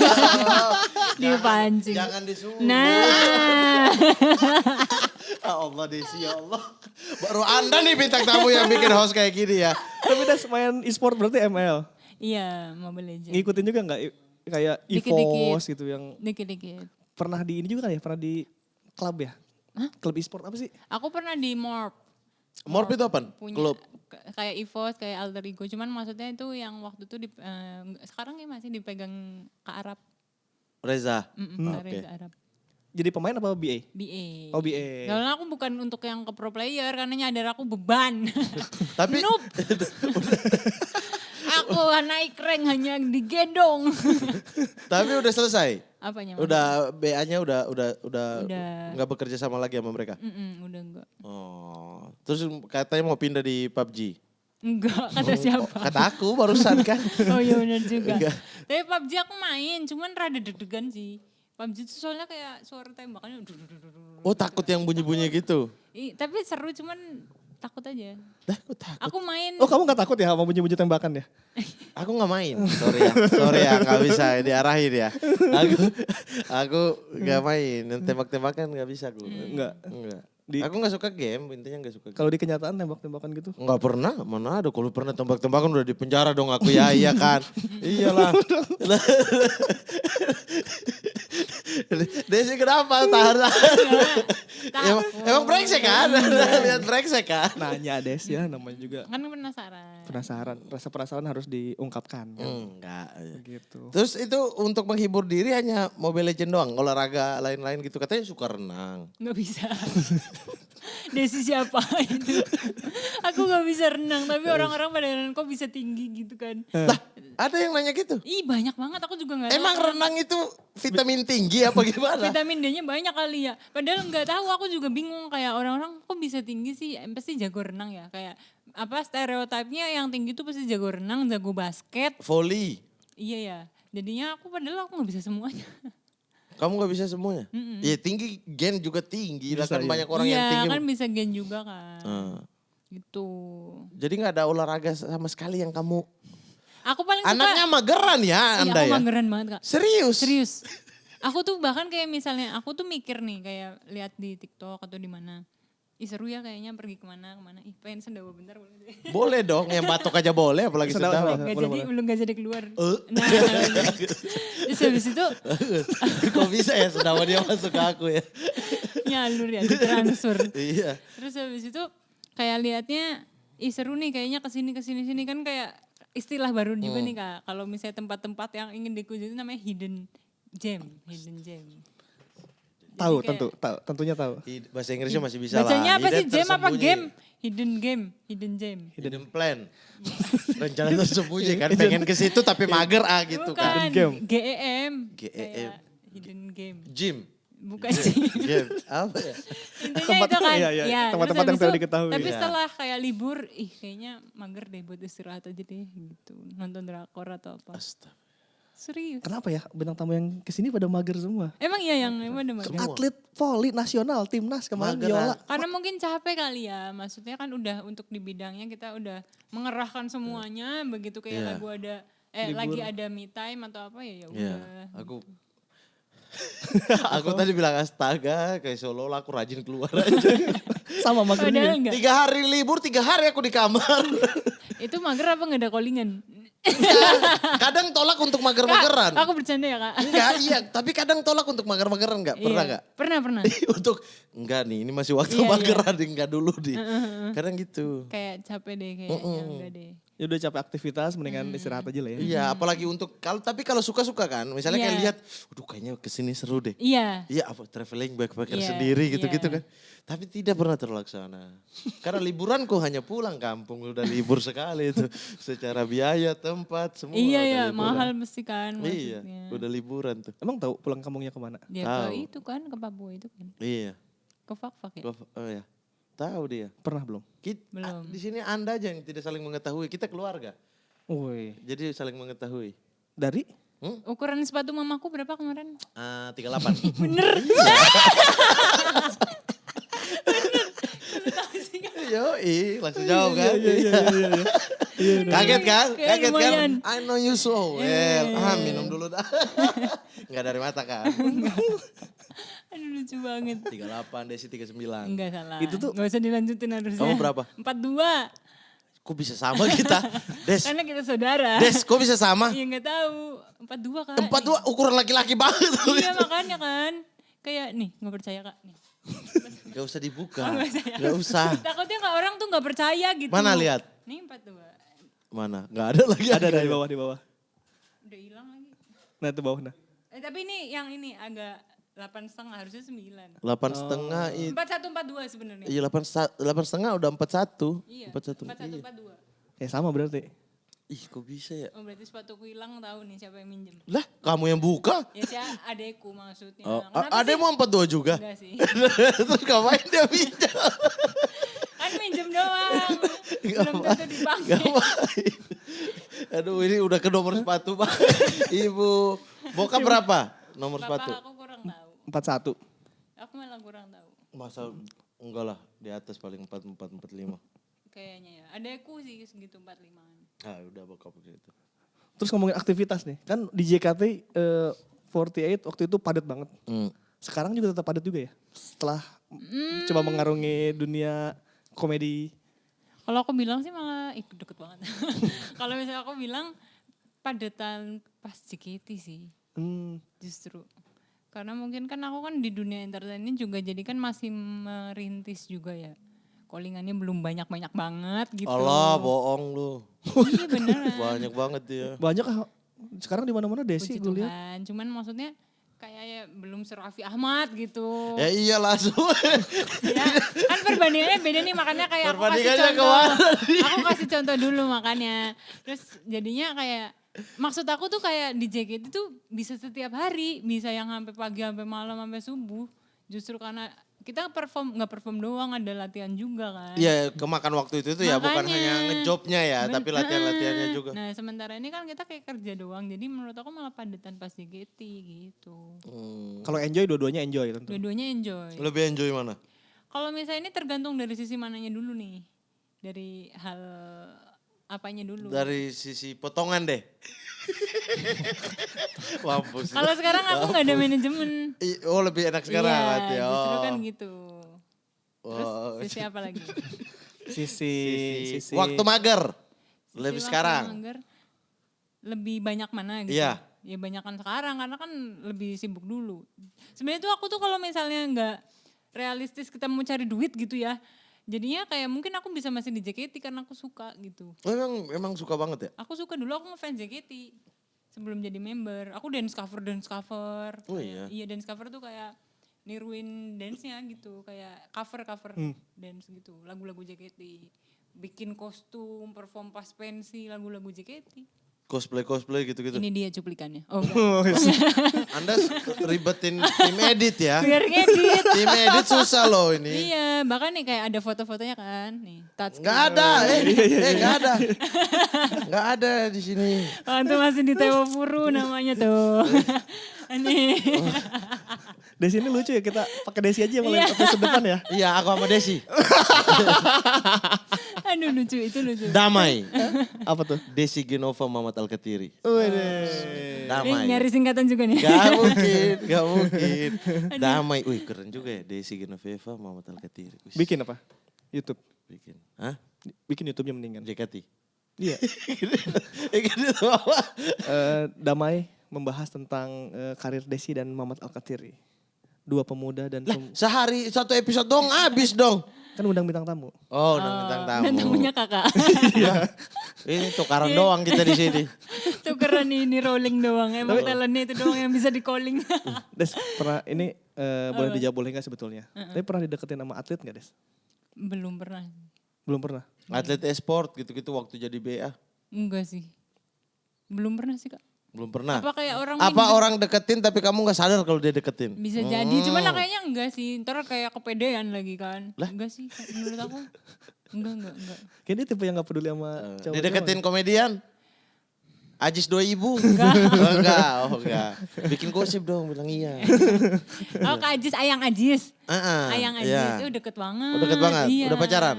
Dipancing. Jangan disuruh. Nah. Ya Allah Desi, ya Allah. Baru Anda nih bintang tamu yang bikin host kayak gini ya. Tapi Des main e-sport berarti ML. Iya, Mobile Legends. Ngikutin juga gak kayak Dikit-dikit. EVOS gitu yang Dikit-dikit. pernah di ini juga kan ya? Pernah di klub ya? Hah? Klub e-sport apa sih? Aku pernah di Morp. Morp itu apa? Punya Klub. kayak EVOS, kayak Alter Ego. Cuman maksudnya itu yang waktu itu sekarang ya masih dipegang ke Arab. Reza. Ke Oke. Reza Arab. Jadi pemain apa BA? BA. Oh BA. Soalnya aku bukan untuk yang ke pro player karena nyadar aku beban. Tapi Noob. Aku naik rank hanya digendong. tapi udah selesai. Apanya? Udah BA-nya udah Udah. nggak bekerja sama lagi sama mereka. Udah enggak. Oh. Terus katanya mau pindah di PUBG. Enggak, kata siapa? Kata aku barusan kan. Oh iya benar juga. Enggak. Tapi PUBG aku main, cuman rada deg-degan sih. PUBG itu soalnya kayak suara tembakannya. Oh takut yang bunyi-bunyi gitu. Tapi seru cuman takut aja. Dah aku takut. Aku main. Oh kamu gak takut ya sama bunyi-bunyi tembakan ya? Aku nggak main. Sorry ya nggak bisa diarahin ya. Aku nggak main. Yang tembak-tembakan nggak bisa aku. Enggak. Aku nggak suka game, intinya nggak suka game. Kalau di kenyataan tembak-tembakan gitu? Nggak pernah, mana ada. Kalau pernah tembak-tembakan udah di penjara dong aku ya, iya kan. Iyalah. Desi kenapa? Tahan. Emang brengsek kan? Lihat brengsek kan? Nanya Des ya namanya juga Kan penasaran. penasaran. Rasa penasaran harus diungkapkan. Kan? Enggak. Gitu. Terus itu untuk menghibur diri hanya Mobile Legends doang, olahraga lain-lain gitu. Katanya suka renang. Nggak bisa. Desi siapa itu? Aku nggak bisa renang, tapi orang-orang pada renang kok bisa tinggi gitu kan. Lah, ada yang nanya gitu. Ih banyak banget, aku juga nggak tahu. Emang renang itu vitamin tinggi apa gimana? Vitamin D-nya banyak kali ya. Padahal nggak tahu, aku juga bingung kayak kayak orang-orang kok bisa tinggi sih, pasti jago renang ya. Kayak apa stereotipnya yang tinggi tuh pasti jago renang, jago basket. Volley. Iya ya, jadinya padahal aku gak bisa semuanya. Kamu gak bisa semuanya? Iya tinggi, gen juga tinggi. Lah kan Bisa, banyak orang yang Iya tinggi. kan bisa gen juga kan. Ah. Gitu. Jadi gak ada olahraga sama sekali yang kamu... Aku paling suka. Anaknya mageran ya Iya, Anda aku ya? mageran banget Kak. Serius? Serius. Aku tuh bahkan kayak misalnya aku tuh mikir nih kayak lihat di TikTok atau di mana. Ih seru ya kayaknya pergi kemana. Ih pengen sendawa bentar boleh deh. Boleh dong, yang batuk aja boleh apalagi Sendawa, sendawa. sendawa. Gak Boleh, jadi, boleh. belum gak jadi keluar. Nah, terus habis itu Kok bisa ya sendawa dia masuk ke aku ya? nyalur ya, ditransfer. Iya. Terus habis itu kayak liatnya, ih seru nih kayaknya kesini kan kayak istilah baru juga nih Kak. Kalau misalnya tempat-tempat yang ingin dikunjungi itu namanya hidden gem. Tahu, kayak- tentunya tahu. Bahasa Inggrisnya masih bisa lah. Bacanya apa sih? Hidden Gem apa tersembunyi. game? Hidden gem. Hidden plan. Rencana tersembunyi kan pengen ke situ tapi mager gitu kan. Bukan, Game. GEM. GEM. Kayak hidden game. Gym. Bukan sih. Game. Apa ya? Intinya Tempat- itu kan. iya, iya. Ya, Tempat-tempat terus yang habis tidak itu- diketahui. Tapi Iya. setelah kayak libur, kayaknya mager deh buat istirahat aja deh gitu. Nonton drakor atau apa. Astaga. Serius. Kenapa ya bintang tamu yang kesini pada mager semua? Emang iya yang emang ada mager? Atlet voli nasional, timnas kemarin Mageran. Biola. Karena mungkin capek kali ya. Maksudnya kan udah untuk di bidangnya kita udah mengerahkan semuanya. Begitu kayak Iya. lagu ada, Libur. lagi ada me time atau apa ya Iya. udah. Aku tadi bilang astaga kayak Solo aku rajin keluar aja. Sama mager juga. Padahal enggak. 3 hari libur, 3 hari aku di kamar. Itu mager apa nggak ada callingan? Kadang tolak untuk mager-mageran. Kak, aku bercanda ya Kak. Enggak, iya. Tapi kadang tolak untuk mager-mageran enggak? Pernah Iya. enggak? Pernah. Untuk enggak nih, ini masih waktu Iya, mageran enggak dulu di. Kadang gitu. Kayak capek deh kayaknya, enggak deh. Ya udah capek aktivitas, mendingan istirahat aja lah ya. Iya, apalagi untuk kalau suka-suka kan. Misalnya kayak Iya. lihat, aduh kayaknya kesini seru deh. Iya. Iya, apa traveling backpacker Iya, sendiri gitu-gitu iya. kan. Tapi tidak pernah terlaksana. Karena liburanku hanya pulang kampung, udah libur sekali itu. Secara biaya, tempat, semua. Iya udah ya, liburan. mahal mesti kan Iya, maksudnya. udah liburan tuh. Emang tahu pulang kampungnya kemana? Dia Tahu. ke itu kan, ke Papua itu kan. Iya. Ke Fak-Fak ya? Oh ya. Tahu dia. Pernah belum? Belum. Di sini Anda aja yang tidak saling mengetahui. Kita keluarga. Woi, Jadi saling mengetahui. dari? Ukuran sepatu mamaku berapa kemarin? 38. Bener. Yoi, langsung jawab kan? Iya, Kaget kan? Kayak Kaget kan? lumayan. I know you so well. Minum dulu dah. Enggak dari mata kan? Aduh lucu banget. 38, Desi 39. Enggak salah. Itu tuh- Nggak usah dilanjutin harusnya. Kamu berapa? 42. Kok bisa sama kita? Des, Karena kita saudara. Des, kok bisa sama? Iya nggak tahu. 42 Kak. 42 ukuran laki-laki banget. Iya makanya kan. Kayak nih nggak percaya Kak. Nih. Gak usah dibuka. Oh, nggak usah ya? Gak usah. Takutnya nggak orang tuh nggak percaya gitu. Mana lihat? Nih 42. Mana? Gak ada lagi. Ada di bawah, di bawah. Udah hilang lagi. Nah itu bawah nah. Tapi ini yang ini agak 8,5 harusnya 9. 8,5 itu. 4142 sebenarnya. Iya 8,5 udah 41. Iya. 41. 4142. Sama berarti. Ih kok bisa ya? Oh berarti sepatuku hilang tahu nih siapa yang minjem. Lah kamu yang buka? Ya si adekku maksudnya. Oh, Kenapa ada sih? mau 42 juga? Enggak sih. Terus ngapain dia pinjam? Kan minjem doang. Belum tentu dipakai. Ngapain? Aduh ini udah ke nomor sepatu Pak. Ibu. Bokap berapa nomor Bapak sepatu? aku kurang tahu. 41. Aku malah kurang tahu. Masa enggak lah di atas paling 44, 45. Kayaknya ya. Adekku sih segitu 45-an. Ah udah bokap gitu. Terus ngomongin aktivitas nih. Kan di JKT 48 waktu itu padat banget. Sekarang juga tetap padat juga ya? Setelah coba mengarungi dunia komedi. Kalau aku bilang sih malah deket banget. Kalau misalnya aku bilang padatan pas JKT sih justru. Karena mungkin kan aku kan di dunia entertain ini juga jadi kan masih merintis juga ya. Callingannya belum banyak-banyak banget gitu. Allah bohong lu. Iya beneran. Banyak banget dia. Banyak sekarang di mana-mana Desi Puji gue lihat. Tuhan. Cuman maksudnya kayak ya belum Raffi Ahmad gitu. Ya iya langsung. Ya, kan perbandingannya beda nih makanya kayak aku kasih Perbandingannya contoh. kemana Aku kasih contoh dulu makanya. Terus jadinya kayak maksud aku tuh kayak di JKT tuh bisa setiap hari, bisa yang sampai pagi sampai malam sampai subuh. Justru karena kita nggak perform doang, ada latihan juga kan. Iya, kemakan waktu itu ya bukan Makanya. hanya ngejobnya ya, tapi latihan-latihannya juga. Nah sementara ini kan kita kayak kerja doang, jadi menurut aku malah padetan pas JKT gitu. Kalau enjoy dua-duanya enjoy tentu. Dua-duanya enjoy. Lebih enjoy mana? Kalau misalnya ini tergantung dari sisi mananya dulu nih. Dari hal apanya dulu. Dari sisi potongan deh. Mampus. Kalau sekarang aku nggak ada manajemen. Oh lebih enak sekarang Iya, berarti. justru Oh. kan gitu. Terus Oh. sisi apa lagi? Sisi Waktu mager. Sisi Lebih waktu sekarang. mager, lebih banyak mana gitu? Iya. Ya banyakan sekarang karena kan lebih sibuk dulu. Sebenarnya tuh aku tuh kalau misalnya nggak realistis kita mau cari duit gitu ya. Jadinya kayak mungkin aku bisa masih di JKT karena aku suka gitu. Oh, emang suka banget ya? Aku suka dulu, aku ngefans JKT sebelum jadi member. Aku dance cover. Oh iya. Iya dance cover tuh kayak niruin dance-nya gitu. Kayak cover dance gitu. Lagu-lagu JKT. Bikin kostum, perform pas pensi, lagu-lagu JKT. Cosplay gitu-gitu. Ini dia cuplikannya. Oh enggak. Anda ribetin tim edit ya. Biar ngedit. Tim edit susah loh ini. Iya, bahkan nih kayak ada foto-fotonya kan. Nih, touch Nggak ada, nggak ada. Nggak ada di sini. Oh, itu masih di Tewo Furu namanya tuh. Nih. Desi ini lucu ya, kita pakai Desi aja mulai Iya. episode depan ya. Iya, aku sama Desi. Aduh lucu, itu lucu. Damai. Apa tuh? Desi Genova Mamat Alkatiri. Ini Damai. nyari singkatan juga nih. Gak mungkin. Damai. Wih keren juga ya Desi Genoveva Mamat Alkatiri. Wih, Bikin apa? YouTube. Bikin. Hah? Bikin YouTube-nya mendingan. JKT. Iya. Bikin itu apa? Damai membahas tentang karir Desi dan Mamat Alkatiri. Dua pemuda dan Sehari satu episode dong habis dong. kan undang bintang tamu. Oh, udah bintang tamu. Dan tamunya kakak. Ini tukaran doang kita di sini. Tukeran ini rolling doang. Emang talentnya itu doang yang bisa di calling. Des, pernah ini boleh dijawab boleh nggak sebetulnya? Tapi pernah dideketin sama atlet nggak Des? Belum pernah. Belum pernah. Atlet e-sport gitu-gitu waktu jadi BA. Enggak sih. Belum pernah sih kak. Belum pernah. Apa kayak orang Apa minder? orang deketin tapi kamu gak sadar kalau dia deketin? Bisa jadi, cuman kayaknya enggak sih. Ntar kayak kepedean lagi kan. Enggak sih, menurut aku. Enggak. Kayaknya dia tipe yang gak peduli sama cowok. Dideketin komedian? Ajis 2000? Enggak. Bikin gosip dong, bilang iya. Oh Kak Ajis, Ayang Ajis. Ayang Ajis, iya. itu deket banget. Oh, deket banget? Iya. Udah pacaran?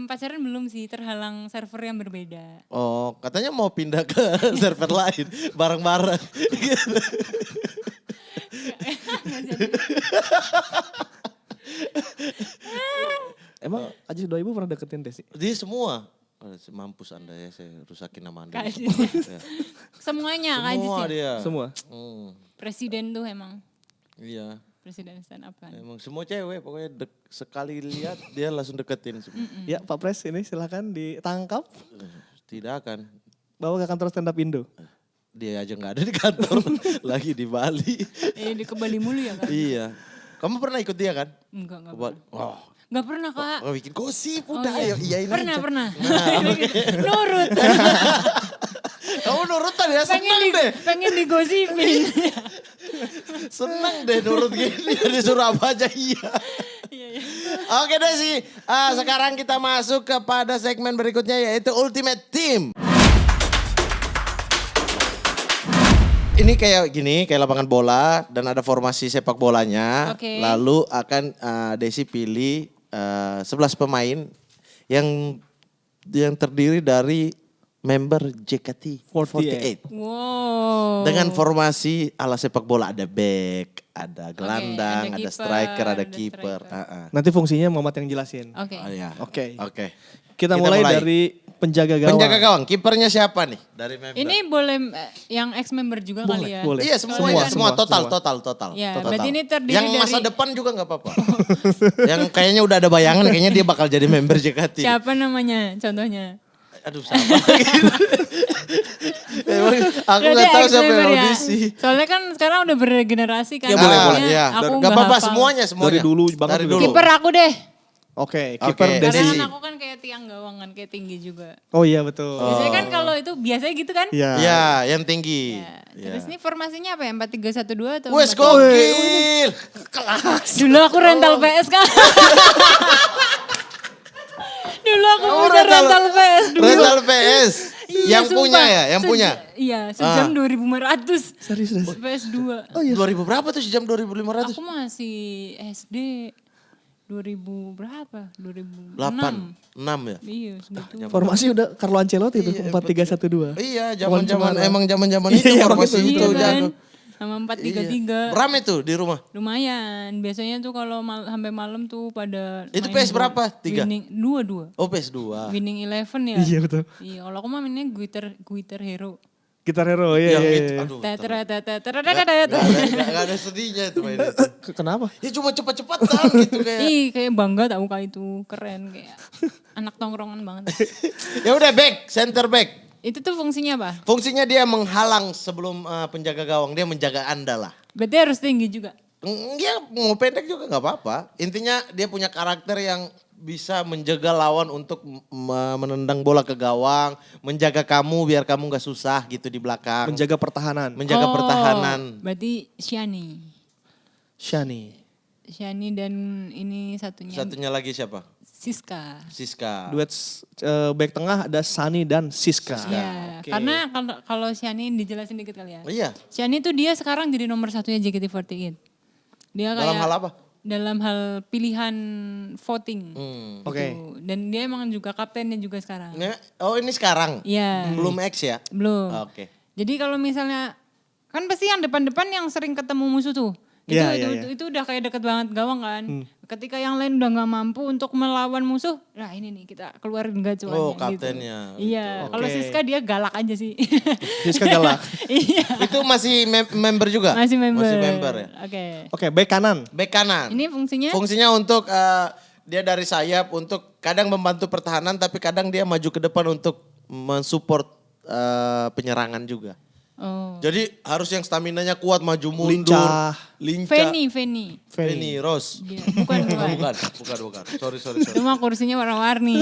Pacaran belum sih, terhalang server yang berbeda. Oh, katanya mau pindah ke server lain, bareng-bareng. Gitu. Emang Ajis 2000 pernah deketin Desi? Dia semua. Mampus Anda ya, saya rusakin nama Anda. Kak Ajis. Ya. Semuanya Kak Ajis Semua ya. dia. Semua? Presiden tuh emang. Iya. Presiden stand up kan. Emang semua cewek pokoknya sekali lihat dia langsung deketin semua. Ya Pak Pres ini silakan ditangkap. Tidak akan. Bawa ke kantor stand up Indo. Dia aja nggak ada di kantor, lagi di Bali. Di ke Bali mulu ya kan? Iya. Kamu pernah ikut dia kan? Enggak Ke pernah. Bali? Oh, Enggak pernah Kak. bikin gosip Oh, udah iya. ayo iyain aja. Pernah. Nurut. Kamu nurutan ya, seneng deh. Pengen digosipin. Seneng deh nurut gini, disuruh apa aja iya. Iya. Oke Desi, sekarang kita masuk kepada segmen berikutnya yaitu Ultimate Team. Ini kayak gini, kayak lapangan bola dan ada formasi sepak bolanya. Oke. Lalu akan Desi pilih 11 pemain yang terdiri dari member JKT48. Wow. Dengan formasi ala sepak bola, ada back, ada gelandang, ada ada kiper, striker, ada ada kiper. striker. Nanti fungsinya Mamat yang jelasin. Oke. Oh iya. Oke. Oke. Kita mulai dari penjaga gawang. Penjaga gawang, kipernya siapa nih dari member? Ini boleh yang ex member juga kali ya? Boleh. Iya semuanya, semua total. Ya, Total. berarti ini terdiri yang masa dari- depan juga nggak apa-apa. Yang kayaknya udah ada bayangan, kayaknya dia bakal jadi member JKT. Siapa namanya contohnya? Aduh siapa gitu. Emang aku Berarti nggak tahu ex siapa yang member ya? audisi. Soalnya kan sekarang udah beregenerasi kan. Ya, boleh, Makanya boleh. Iya. Aku Gak nggak apa-apa hafal. semuanya. Dari dulu banget Dari juga. dulu. Kiper aku deh. Oke, Oke, kiper Desi. Karena Desi. kan aku kan kayak kayak tiang gawang kan, kayak tinggi juga. Oh iya betul. Biasanya kan kalau itu biasanya gitu kan? Iya. Iya, yang tinggi. Ya, terus ini formasinya apa ya? 4-3-1-2 atau Wes 4-3-3? gokil. Dulu aku rental PS kan. Dulu aku Oh, punya rental PS dulu. Rental PS. Iya, Yang punya sumpah. ya, yang punya. Iya, sejam 2.500. Serius. PS2. Oh iya. 2000 berapa tuh sejam 2500? Aku masih SD 2000 berapa? 2006. 6 ya? Iya, segitu. Formasi udah Carlo Ancelotti itu 4-3-1-2. Iya, Lawan zaman-zaman Cemara. emang zaman-zaman itu Iya, formasi emang itu Iya kan? jago. Sama Iya. 4-3-3. Rame tuh di rumah. Lumayan. Biasanya tuh kalau sampai malam tuh pada Itu main PS berapa? 3? Winning 2. Oh, PS2. Winning 11 ya. Iya betul. Iya, kalau aku mah mainnya Guitar Hero. Gitar Hero iya Yang iya. itu, iya. aduh. Tetetetetetetetet. Gak ada sedihnya itu mainnya. Kenapa? Ya cuma cepet-cepetan gitu kayak. Ih, kayak bangga tau kali itu. Keren kayak anak tongkrongan banget. Ya udah back, center back. Itu tuh fungsinya apa? Fungsinya dia menghalang sebelum penjaga gawang, dia menjaga Anda lah. Berarti harus tinggi juga. Ya mau pendek juga nggak apa-apa. Intinya dia punya karakter yang bisa menjaga lawan untuk menendang bola ke gawang, menjaga kamu biar kamu nggak susah gitu di belakang, Menjaga pertahanan. menjaga Oh, pertahanan. Berarti Shani. Shani dan ini Satunya lagi siapa? Siska. Siska. Duet back tengah ada Sani dan Siska. Iya, Oke. karena kalau Shani dijelasin dikit kali ya. Iya. Shani tuh dia sekarang jadi nomor 1-nya JKT48. Dia kayak Dalam hal apa? Dalam hal pilihan voting. Hmm. Oke. Gitu. Dan dia emang juga kaptennya juga sekarang. Oh ini sekarang? Iya. Belum X ya? Belum. Oke. Jadi kalau misalnya kan pasti yang depan-depan yang sering ketemu musuh tuh. Itu, Iya, itu, iya, itu, itu udah kayak deket banget gawang kan. Ketika yang lain udah nggak mampu untuk melawan musuh, nah ini nih kita keluarin gacuannya Oh, gitu. kaptennya, Iya, gitu. kalau Oke. Siska dia galak aja sih. Siska galak. Iya, Itu masih member juga? masih member. Masih member ya? Oke. Oke, back kanan. Back kanan. Ini fungsinya? Fungsinya untuk dia dari sayap untuk kadang membantu pertahanan tapi kadang dia maju ke depan untuk mensupport penyerangan juga. Oh. Jadi harus yang staminanya kuat maju mundur. Lincah. Lincah. Feni. Feni Rose. Dia, bukan. bukan. Sorry. Cuma kursinya warna-warni.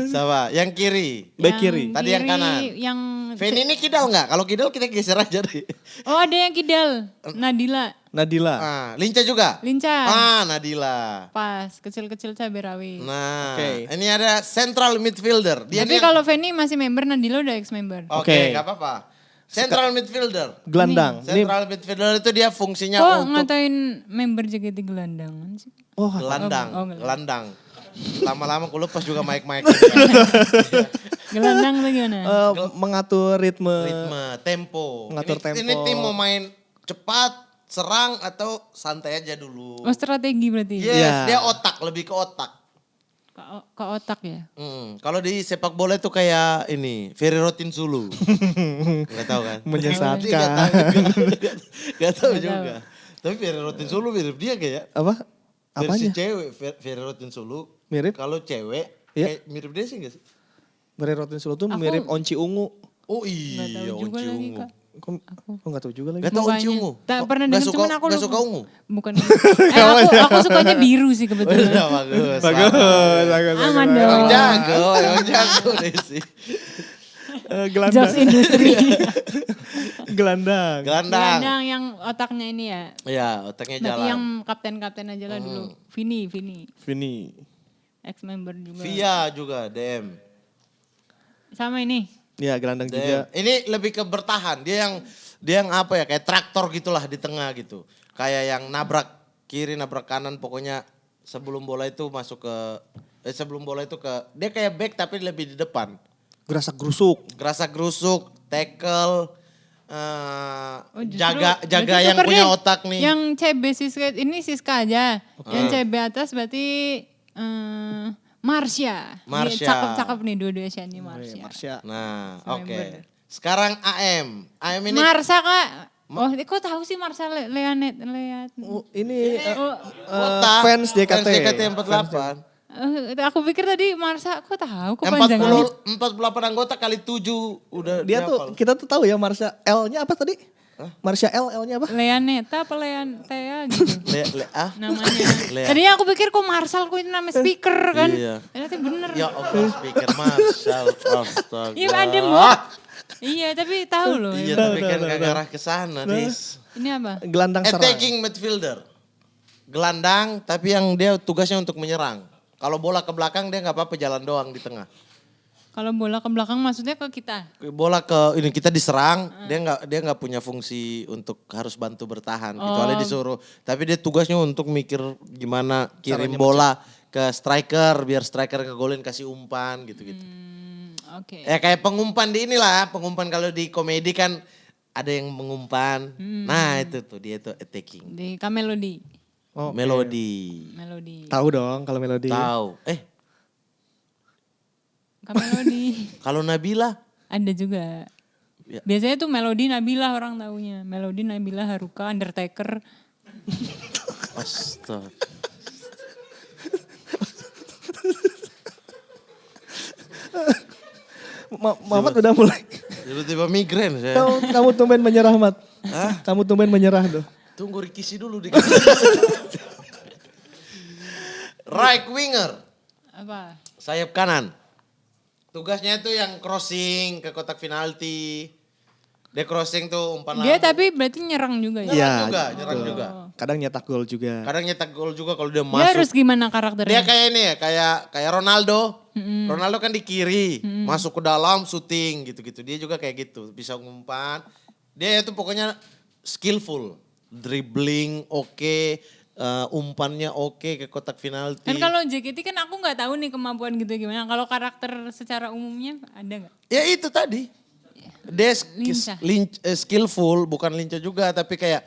Sama, yang kiri. Back kiri. Tadi yang kanan. Yang Feni ini kidal nggak? Kalau kidal kita geser aja deh. Oh, ada yang kidal. Nadila. Lincah juga? Lincah. Nadila. Pas, kecil-kecil cabai rawit. Nah, Oke. ini ada central midfielder. Dia Tapi nih- kalau Feni masih member, Nadila udah ex-member. Oke, Oke. nggak apa-apa. Central midfielder. Gelandang. Ini Central midfielder itu dia fungsinya Kok untuk ngatain member JKT gelandangan sih? oh, gelandang. Oh, Gelandang. Lama-lama aku lepas juga mic-mic. Gelandang tuh gimana? mengatur ritme. Ritme, tempo. Mengatur Ini tempo. tim mau main cepat, serang atau santai aja dulu. Oh, strategi berarti. Yes, Iya. dia otak, lebih ke otak. Ke otak ya? Kalau di sepak bola itu kayak ini, Ferry Rotin Sulu. Gak tahu kan? Menyesatkan. Gak tahu juga. Tapi Ferry Rotin Sulu mirip dia kayak. Apa? Versi Apanya? cewek, Ferry Rotin Sulu. Mirip? Kalau cewek, Iya. kayak mirip dia sih gak sih? Beri Rotin Sulu tuh Aku- mirip Onci Ungu. Oh Gak iya, tahu juga Onci lagi Ungu. kak. Kok gak tahu juga lagi. Gak tau Onci Mukanya. Ungu? Tak Oh, pernah nggak denger, suka, cuman aku nggak lupa. suka ungu? Bukan. aku sukanya biru sih kebetulan. Udah bagus. Bagus. Aman Emang dong. jago Desi. Gelandang. Jokes industri. Gelandang. Gelandang. Gelandang yang otaknya ini ya. Ya otaknya Berarti jalan. yang kapten-kapten aja lah dulu. Vini. Vini. Ex-member juga. Via juga, DM. Sama ini. Ya gelandang juga. Ini lebih ke bertahan. Dia yang apa ya, kayak traktor gitulah di tengah gitu. Kayak yang nabrak kiri, nabrak kanan, pokoknya sebelum bola itu masuk ke sebelum bola itu ke dia kayak back tapi lebih di depan. Gerasak gerusuk. Gerasa gerusuk, tackle, Oh, justru- jaga berarti yang tukernya punya otak nih. Yang CB Siska ini Siska aja. Yang CB atas berarti Marsha. Marsha. Cakep-cakep nih dua-duanya Shani Marsha. Marsha. Nah, Member. oke. Sekarang AM. AM ini Marsha kak. Oh, kok tahu sih Marsha Leanet? Oh, ini otak. fans JKT. Fans JKT 48. Aku pikir tadi Marsha, kok tahu? Kok 40 panjangannya? 48 anggota kali 7 udah Dia dihafal. tuh kita tuh tahu ya Marsha L-nya apa tadi? Marsha L-nya apa? Leaneta apa Leantea gitu namanya. Lea. Tadinya aku pikir kok Marshall kok itu namanya speaker kan. Iya. Ternyata bener. Ya Allah, speaker Marshall. Astaga. Iya ada Mok. Iya tapi tahu loh. Iya, tapi kan gak ngarah ke sana, Dis. Ini apa? Gelandang serang. Attacking midfielder. Gelandang, tapi yang dia tugasnya untuk menyerang. Kalau bola ke belakang dia nggak apa-apa jalan doang di tengah. Kalau bola ke belakang maksudnya ke kita. Bola ke ini kita diserang, dia nggak punya fungsi untuk harus bantu bertahan kecuali disuruh. Tapi dia tugasnya untuk mikir gimana kirim bola ke striker biar striker ngegolin kasih umpan gitu-gitu. Oke. Ya kayak pengumpan di inilah, pengumpan kalau di komedi kan ada yang mengumpan. Nah, itu tuh dia tuh attacking. Di Kamelodi. Oh, Melodi. tahu dong kalau melodi. Tahu. Kamelodi. Kalau Nabila Ada juga. Ya. Biasanya tuh Melodi Nabila orang taunya. Melodi Nabila Haruka Undertaker. astaga. Mamat udah mulai. Tiba-tiba migrain saya. Kamu tumben menyerah, Mat. Kamu tumben menyerah tuh. Tunggu Rikisi dulu di Right winger, Apa? sayap kanan. Tugasnya itu yang crossing ke kotak penalti. Dia crossing tuh umpan Dia lambung. tapi berarti nyerang juga ya? Iya, Nyerang juga. Kadang nyetak gol juga. Kadang nyetak gol juga kalau dia Dia masuk. harus gimana karakternya? Dia kayak ini ya, kayak Ronaldo. Ronaldo kan di kiri, masuk ke dalam syuting gitu-gitu. Dia juga kayak gitu, bisa ngumpan. Dia itu pokoknya skillful. Dribbling oke, umpannya oke ke kotak penalti. Kan kalau JKT kan aku nggak tahu nih kemampuan gitu gimana. Kalau karakter secara umumnya ada nggak? Ya itu tadi. Dia Lincah. skillful, bukan lincah juga tapi kayak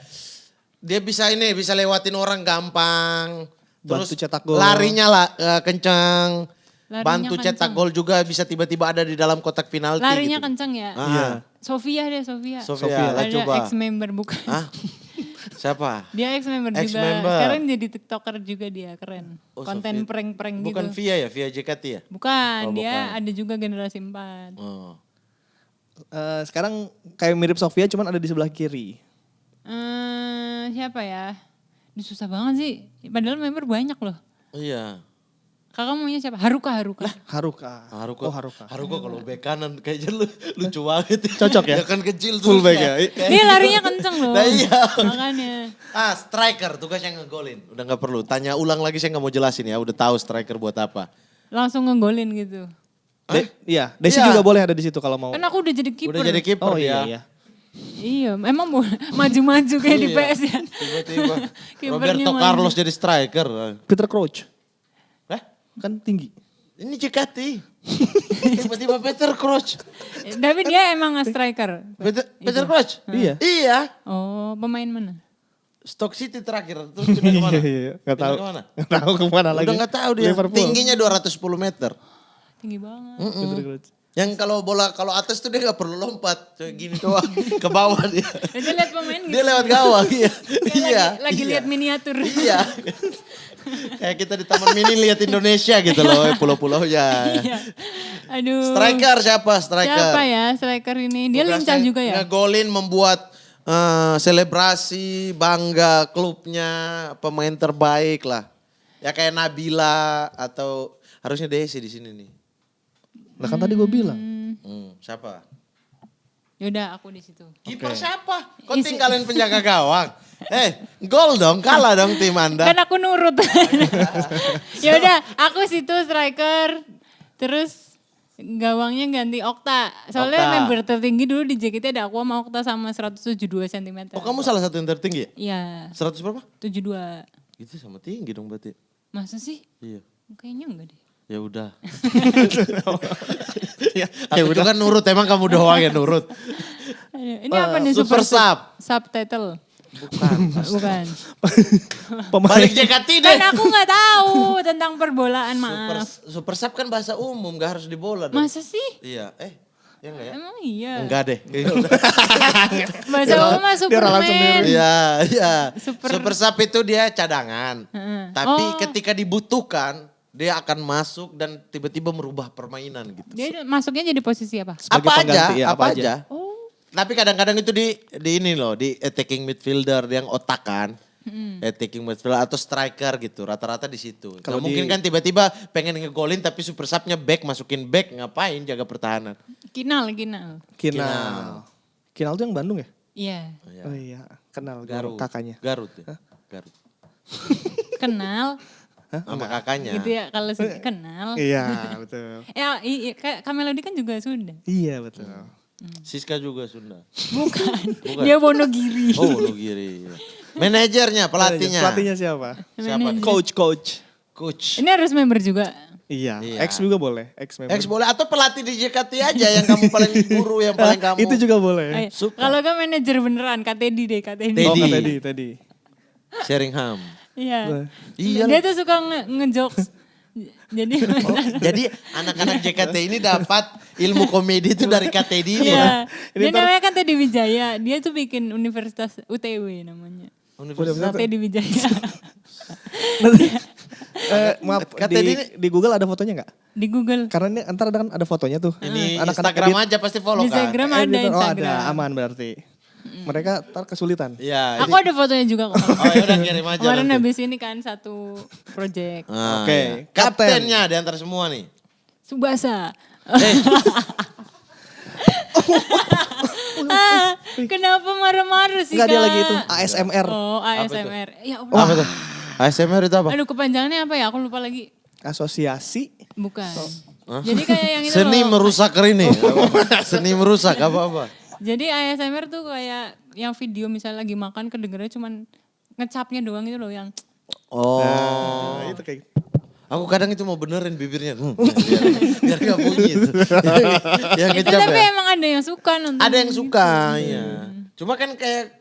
dia bisa lewatin orang gampang. Terus Bantu cetak gol. larinya lah kencang. Larinya Bantu cetak kencang. gol juga bisa tiba-tiba ada di dalam kotak penalti Larinya gitu. kenceng ya? Ah. Iya. Sofia deh, Sofia. Sofia, lah Ada coba. ex-member bukan? Hah? Siapa? Dia ex-member juga. Ex-member. Sekarang jadi TikToker juga dia, keren. Oh, Konten Sofia. prank-prank gitu. Bukan Via ya, Via JKT ya? Bukan, Oh, dia bukan. ada juga generasi 4. Oh. Sekarang kayak mirip Sofia cuman ada di sebelah kiri. Siapa ya? Ini susah banget sih. Padahal member banyak loh. Iya. Kakak maunya siapa? Haruka. Haruka. Haruka. Oh, Haruka. Haruka kalau bek kanan kayaknya lucu banget. Cocok ya? Dia kan kecil Full back terusnya. ya? Dia larinya kenceng loh. Nah, iya. Makanya. Striker tugasnya ngegolin. Udah gak perlu. Tanya ulang lagi saya gak mau jelasin ya. Udah tahu striker buat apa. Langsung ngegolin gitu. Iya, Desi Iya. juga boleh ada di situ kalau mau. Kan aku udah jadi kiper. Udah jadi kiper Oh dia. iya. Iya, emang mau maju-maju kayak di Iya. PS ya. Tiba-tiba. Kipernya Roberto maju. Carlos jadi striker. Peter Crouch Hah? kan tinggi. Ini JKT. Tiba-tiba Peter Crouch. Tapi dia emang striker. Peter Crouch? Iya. Iya. Oh, pemain mana? Stock City terakhir. Terus pindah kemana? Iya, nggak Pindah tahu. kemana? Nggak tahu kemana lagi. Udah gak tahu dia. Liverpool. Tingginya 210 meter. Tinggi banget. Peter Crouch. Yang kalau atas tuh dia gak perlu lompat. Cuma gini doang. Ke bawah dia. Dia lihat pemain gitu. Dia lewat gawang. Iya. Kayak Iya. lagi iya. lihat miniatur. Iya. Kayak kita di Taman Mini lihat Indonesia gitu loh. Pulau-pulaunya. Iya. Aduh. Striker siapa? Striker. Siapa ya striker ini? Dia lincah Tugasnya juga ya? ngegolin membuat selebrasi bangga klubnya, pemain terbaik lah. Ya kayak Nabila atau harusnya Desi di sini nih. Nah kan tadi gue bilang. Siapa? Yaudah aku di situ. Kiper siapa? Kok tinggalin penjaga gawang? Gol dong, kalah dong tim Anda. Kan aku nurut. Yaudah aku situ striker. Terus gawangnya ganti Okta. Soalnya Okta. member tertinggi dulu di JKT ada aku sama Okta sama 172 cm. Oh kamu salah satu yang tertinggi ya? Iya, 100 berapa? 72. Itu sama tinggi dong berarti. Masa sih? Iya. Kayaknya enggak deh. Ya udah. Ya, Aku juga kan nurut, emang kamu doang yang nurut. Aduh, ini apa nih Super Sub. Subtitle? Bukan. Bukan. Pemain. Balik JKT deh. Kan aku nggak tahu tentang perbolaan, Super, maaf. super Sub kan bahasa umum, gak harus di bola dong. Masa sih? Iya, ya enggak ya? Emang iya. Enggak deh. Bahasa umum mah dia ralat Superman. sendiri. Iya, iya. Super- Super Sub itu dia cadangan. Heeh. Tapi Oh. ketika dibutuhkan, dia akan masuk dan tiba-tiba merubah permainan gitu. Dia masuknya jadi posisi apa? Sebagai apa aja, pengganti, ya, apa apa aja. Oh, Tapi kadang-kadang itu di ini loh, di attacking midfielder yang otak kan. Attacking midfielder atau striker gitu, rata-rata di situ. Kalau Kalau mungkin kan tiba-tiba pengen ngegolin tapi super subnya back, masukin back, ngapain jaga pertahanan. Kinal. Kinal tuh yang Bandung ya? Iya. Oh iya, kenal Garut. kakaknya. Garut ya. Garut. Kenal Sama kakaknya. gitu ya kalau kenal. Iya, betul. Kak Melody kan juga Sunda. Iya, betul. Siska juga Sunda. Bukan. Dia Wonogiri. Oh, Wonogiri. Manajernya, pelatihnya. Pelatihnya siapa? Siapa? Coach. Coach. Ini harus member juga. Iya, Iya. X juga boleh. X member. X boleh atau pelatih di JKT aja yang kamu paling guru, yang paling kamu. Itu juga boleh. Ayo, Suka. Kalau kan manajer beneran, KTD deh, KTD. Teddy. Oh, Kak Teddy. Sheringham. Iya. Iya. Dia tuh suka ngejokes. Jadi Jadi anak-anak JKT ini dapat ilmu komedi itu dari KTD ini ya. Iya. Dia namanya kan Teddy Wijaya. Dia tuh bikin Universitas UTW namanya. Universitas. Teddy Wijaya. Maaf, Kak Teddy ini- di Google ada fotonya nggak? Di Google. Karena ini antar ada fotonya tuh. Ini Anak-anak Instagram edit. aja pasti follow kan. Instagram ada Editor. Oh Instagram. ada, aman berarti. Mereka ntar kesulitan. Iya. Aku ada fotonya juga kok. Oh ya udah kirim aja. Kemarin nanti. habis ini kan satu project. Ah, Oke, iya. Kaptennya di antara semua nih. Subasa. Eh, Kenapa marah-marah sih Enggak Kak? dia lagi itu ASMR. Oh ASMR. Ya Allah. apa tuh? ASMR itu apa? Aduh kepanjangannya apa ya? Aku lupa lagi. Asosiasi. Bukan. Jadi kayak yang itu Seni loh. merusak ini. Seni merusak apa-apa. Jadi ASMR tuh kayak yang video misalnya lagi makan kedengerannya cuman ngecapnya doang itu loh yang. Oh. Nah, itu kayak Aku kadang itu mau benerin bibirnya. Biar gak bunyi itu. Yang Itu ngecap tapi ya. emang ada yang suka nonton. Ada yang gitu. suka ya. Cuma kan kayak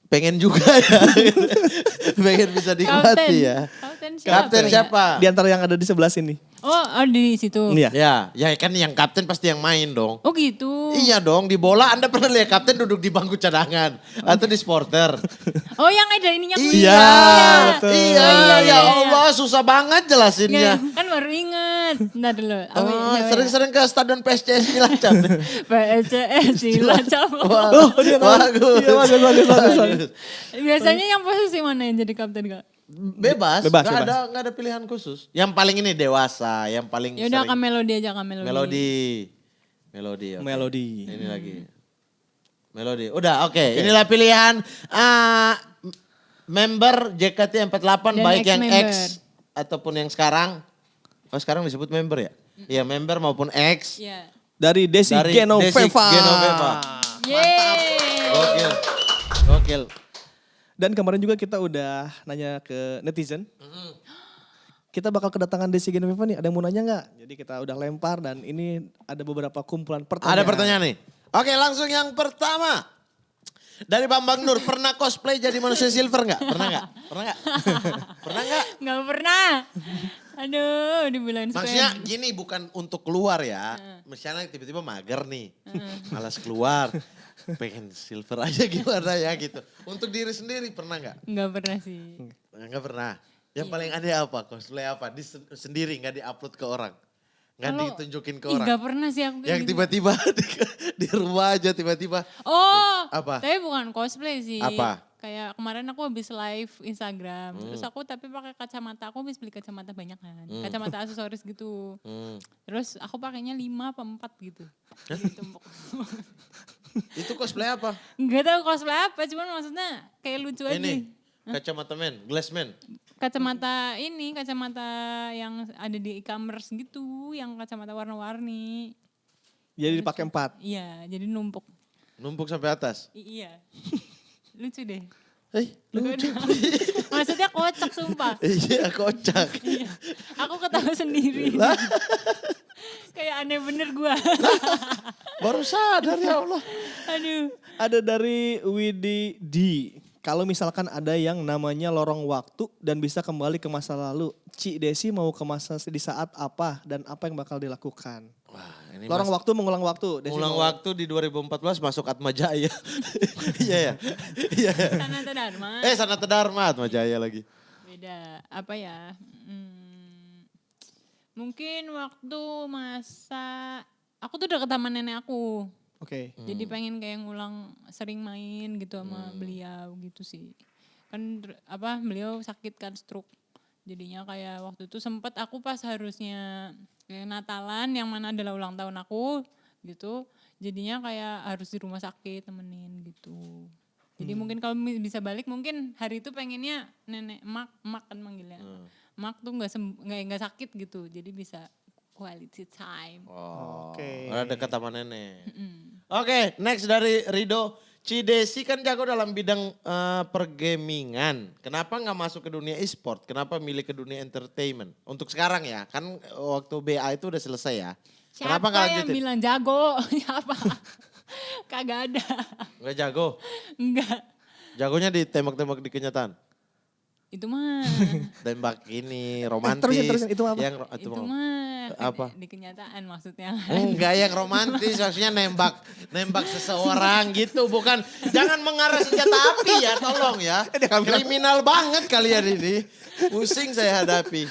pengen juga ya. Pengen bisa dinikmati ya. Kapten siapa? Kapten ya? siapa? di antara yang ada di sebelah sini. Oh di situ. Iya. Ya kan yang kapten pasti yang main dong. Oh gitu. Iya dong, di bola Anda pernah lihat kapten duduk di bangku cadangan atau di supporter. Oh yang ada ininya. Iya, betul. iya, iya, ya iya. Allah susah banget jelasinnya. Nggak, kan baru inget. Ntar dulu. Oh, sering-sering ke stadion PSCS Cilacap. PSCS Cilacap. Wah, bagus. Iya, bagus. Biasanya yang posisi mana yang jadi kapten Kak? Bebas, Bebas, nggak ada pilihan khusus. Yang paling ini dewasa, yang paling Ya udah sering. Kak Melody aja Kak Melody. Melodi. Oke. Melodi. Ini lagi. Melodi. Udah, oke. Inilah pilihan member JKT48 Dan baik yang ex-member. X ataupun yang sekarang. Oh, sekarang disebut member ya? Iya, member maupun X. Iya. Dari Desi Dari Genoveva. Desi Genoveva. Yeay. Gokil. Gokil. Dan kemarin juga kita udah nanya ke netizen. Kita bakal kedatangan Desi Genoveva nih. Ada yang mau nanya nggak? Jadi kita udah lempar dan ini ada beberapa kumpulan pertanyaan. Ada pertanyaan nih. Oke, langsung yang pertama. Dari Bambang Nur, pernah cosplay jadi manusia silver nggak? Pernah nggak? Pernah nggak? Pernah nggak? Nggak pernah. Aduh dibilangin Maksudnya gini, bukan untuk keluar ya. Misalnya tiba-tiba mager nih, malas keluar. Pengen silver aja gimana ya gitu. Untuk diri sendiri pernah nggak? Nggak pernah sih. Nggak pernah. Yang paling aneh apa? Cosplay apa? Sendiri nggak diupload ke orang? Nggak Kalau- ditunjukin ke Ih, orang? nggak pernah sih aku kayak Yang gitu. tiba-tiba di rumah aja tiba-tiba. Oh, Apa? tapi bukan cosplay sih. Apa? Kayak kemarin aku habis live Instagram, terus aku tapi pakai kacamata, aku habis beli kacamata banyak kan. Kacamata aksesoris gitu. Hmm. Terus aku pakainya 5 apa 4 gitu. Ditumpuk. Itu cosplay apa? Enggak tahu cosplay apa, cuman maksudnya kayak lucu aja. Ini kacamata men, glass man. Kacamata ini, kacamata yang ada di e-commerce gitu, yang kacamata warna-warni. Jadi dipakai 4. Iya, jadi numpuk. Numpuk sampai atas. Iya. Lucu deh. Lucu. Maksudnya kocak sumpah. Iya kocak. Iya. Aku ketawa sendiri. Kayak aneh bener gua. Baru sadar ya Allah. Aduh. Ada dari Widi D. Kalau misalkan ada yang namanya lorong waktu dan bisa kembali ke masa lalu, Ci Desi mau ke masa di saat apa dan apa yang bakal dilakukan? Wah, ini Lorong waktu mengulang waktu. Desi ulang mau- waktu di 2014 masuk Atma Jaya. Iya ya. Iya. Sanata Dharma. Sanata Dharma Atma Jaya lagi. Beda. Apa ya? Mungkin waktu masa... Aku tuh udah ke taman nenek aku. Oke. Jadi pengen kayak ngulang sering main gitu sama beliau gitu sih. Kan beliau sakit kan stroke. Jadinya kayak waktu itu sempet aku pas harusnya kayak Natalan yang mana adalah ulang tahun aku gitu. Jadinya kayak harus di rumah sakit temenin gitu. Jadi mungkin kalau bisa balik mungkin hari itu pengennya nenek emak kan manggilnya. Emak tuh nggak sakit gitu. Jadi bisa quality time. Oh, Oke. ada dekat sama nenek. Oke, next dari Rido. Cidesi kan jago dalam bidang pergamingan. Kenapa nggak masuk ke dunia e-sport? Kenapa milih ke dunia entertainment? Untuk sekarang ya, kan waktu BA itu udah selesai ya. Siapa Kenapa nggak yang lanjutin? bilang jago? Siapa? Kagak ada. Nggak jago. Enggak. Jagonya ditembak-tembak di kenyataan. Itu mah. Tembak ini romantis. Terusin, itu apa? Itu Itu mah. apa? Di kenyataan maksudnya. Enggak yang romantis, maksudnya nembak seseorang gitu, bukan. Jangan mengarah senjata api ya, tolong ya. Kriminal banget kalian ini. Pusing saya hadapi.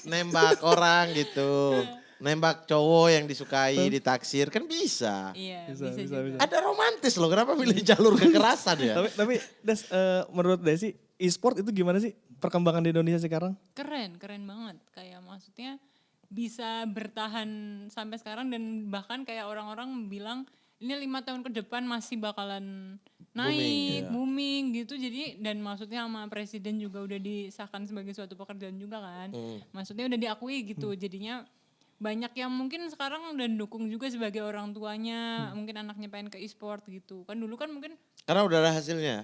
Nembak orang gitu. Nembak cowok yang disukai ditaksir kan bisa. Iya, Bisa, bisa bisa, juga. bisa. Ada romantis loh, kenapa pilih jalur kekerasan ya? Tapi Des, menurut Desi e-sport itu gimana sih perkembangan di Indonesia sekarang? Keren banget. Kayak maksudnya bisa bertahan sampai sekarang dan bahkan kayak orang-orang bilang ini 5 tahun ke depan masih bakalan naik, booming gitu. Jadi dan maksudnya sama presiden juga udah disahkan sebagai suatu pekerjaan juga kan. Maksudnya udah diakui gitu. Jadinya banyak yang mungkin sekarang udah dukung juga sebagai orang tuanya, mungkin anaknya pengen ke e-sport gitu. Kan dulu kan mungkin Karena udah ada hasilnya.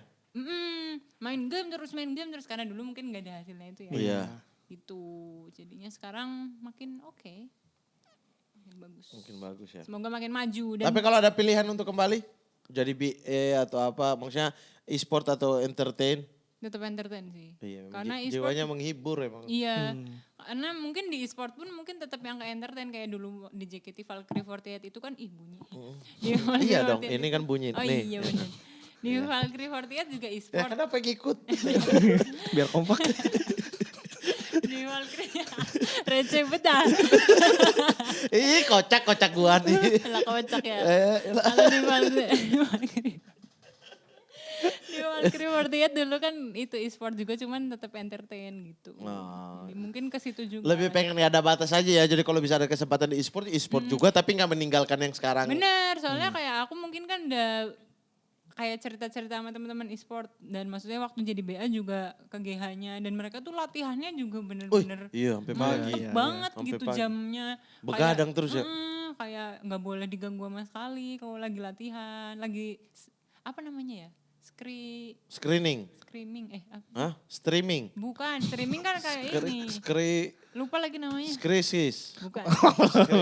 main game terus karena dulu mungkin gak ada hasilnya itu ya. Iya. Gitu. Jadinya sekarang makin oke. Makin bagus. Mungkin bagus ya. Semoga makin maju dan Tapi kalau ada pilihan untuk kembali jadi BA atau apa, maksudnya e-sport atau entertain? tetap entertain sih. Iya, Karena e-sport jiwanya menghibur emang. iya. Karena mungkin di e-sport pun mungkin tetap yang kayak entertain kayak dulu di JKT Valkyrie 48 itu kan bunyi. Di Valkyrie Iya dong, 48 ini kan bunyi. Oh Nih. iya benar. Di Valkyrie 48 juga Ya e-sport. kenapa ngikut? Biar kompak. Di Valkyrie receh betah. Ih kocak gua nih. Lah kocak ya. Lah. Kalau di Valkyrie di Valkyrie 48 dulu kan itu e-sport juga cuman tetap entertain gitu. Oh. Jadi mungkin ke situ juga. Lebih pengen ya ada batas aja ya. Jadi kalau bisa ada kesempatan di e-sport juga tapi nggak meninggalkan yang sekarang. Bener, soalnya kayak aku mungkin kan udah kayak cerita-cerita sama teman-teman e-sport dan maksudnya waktu jadi BA juga ke GH-nya dan mereka tuh latihannya juga bener-bener Iya, sampai pagi. mantep banget Sampai gitu pagi. jamnya. Begadang terus ya? Kayak nggak boleh diganggu sama sekali kalau lagi latihan, lagi apa namanya ya? Screening. Screaming apa? Hah? Streaming. Bukan, streaming kan kayak ini. Lupa lagi namanya. Krisis. Bukan.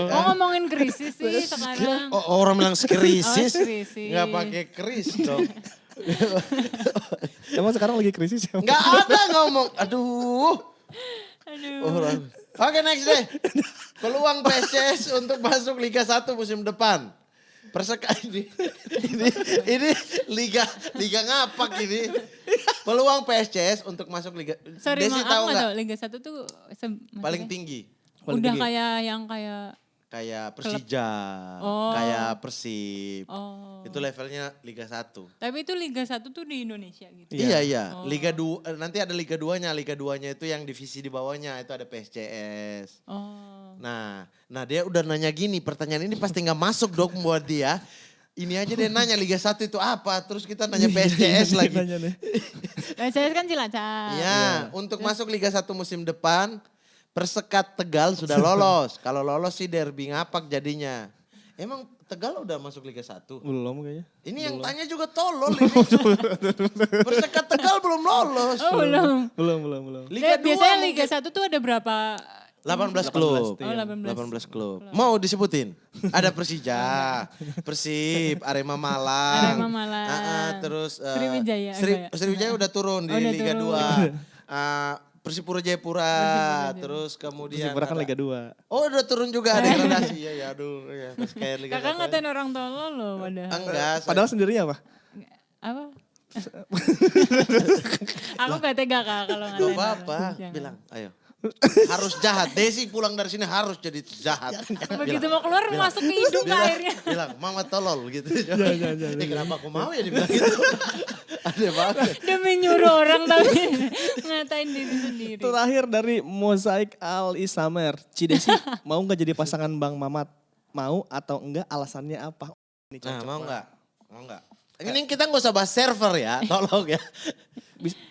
Oh ngomongin krisis sih sekarang. Oh, orang bilang krisis. Oh, krisis. Nggak pakai kris dong. Emang sekarang lagi krisis ya? Nggak ada ngomong. Aduh. Aduh. Orang. Oke next deh. Peluang PSIS untuk masuk Liga 1 musim depan. Ini liga ngapak ini. Peluang PSIS untuk masuk Liga. Sorry, Desi aku tahu nggak nggak? tahu Liga 1 tuh Paling maksudnya tinggi. udah kayak yang kayak Kayak Persija, Oh. kayak Persib. oh. Itu levelnya Liga 1. Tapi itu Liga 1 tuh di Indonesia gitu. Iya. Oh. Liga 2 nanti ada Liga 2-nya. Liga 2-nya itu yang divisi di bawahnya itu ada PSCS. Oh. Nah dia udah nanya gini, pertanyaan ini pasti nggak masuk dong buat dia. Ini aja dia nanya Liga 1 itu apa, terus kita nanya PSCS lagi. Nanya nih. Nah, saya kan Cilacap. Ya, untuk masuk Liga 1 musim depan, Persekat Tegal sudah lolos. Kalau lolos sih derby ngapak jadinya. Emang Tegal udah masuk Liga 1? Belum kayaknya. Ini yang tanya juga tolol ini. Persekat Tegal belum lolos. Oh belum. Belum. Liga 2 Biasanya Liga 1 tuh ada berapa? 18 klub. Oh 18. 18 klub. Mau disebutin? Ada Persija, Persib, Arema Malang. Arema Malang. Terus Sriwijaya, enggak ya? Sriwijaya udah turun di Oh, udah Liga turun. 2. Persipura Jayapura, terus kemudian Persipura kan ada- Liga 2. Oh udah turun juga degradasi ya aduh ya pas kayak Liga Kakak 1. ngatain orang tolol loh padahal. Enggak. Padahal sendirinya apa? Apa? Aku gak tega kak kalau ngatain Gak orang. apa-apa, Jangan. bilang ayo. Harus jahat. Desi pulang dari sini harus jadi jahat. Begitu mau keluar masuk ke hidung airnya. Bilang, mama tolol gitu. Jangan. Kenapa aku mau ya dibilang gitu. Ada banget. Demi nyuruh orang tapi ngatain diri sendiri. Terakhir dari Mozaik Al Isamer. Cidesi mau nggak jadi pasangan Bang Mamat? Mau atau enggak, alasannya apa? Ini Nah, cocok mau banget. nggak? Mau nggak? Ini kita nggak usah bahas server ya, tolong ya.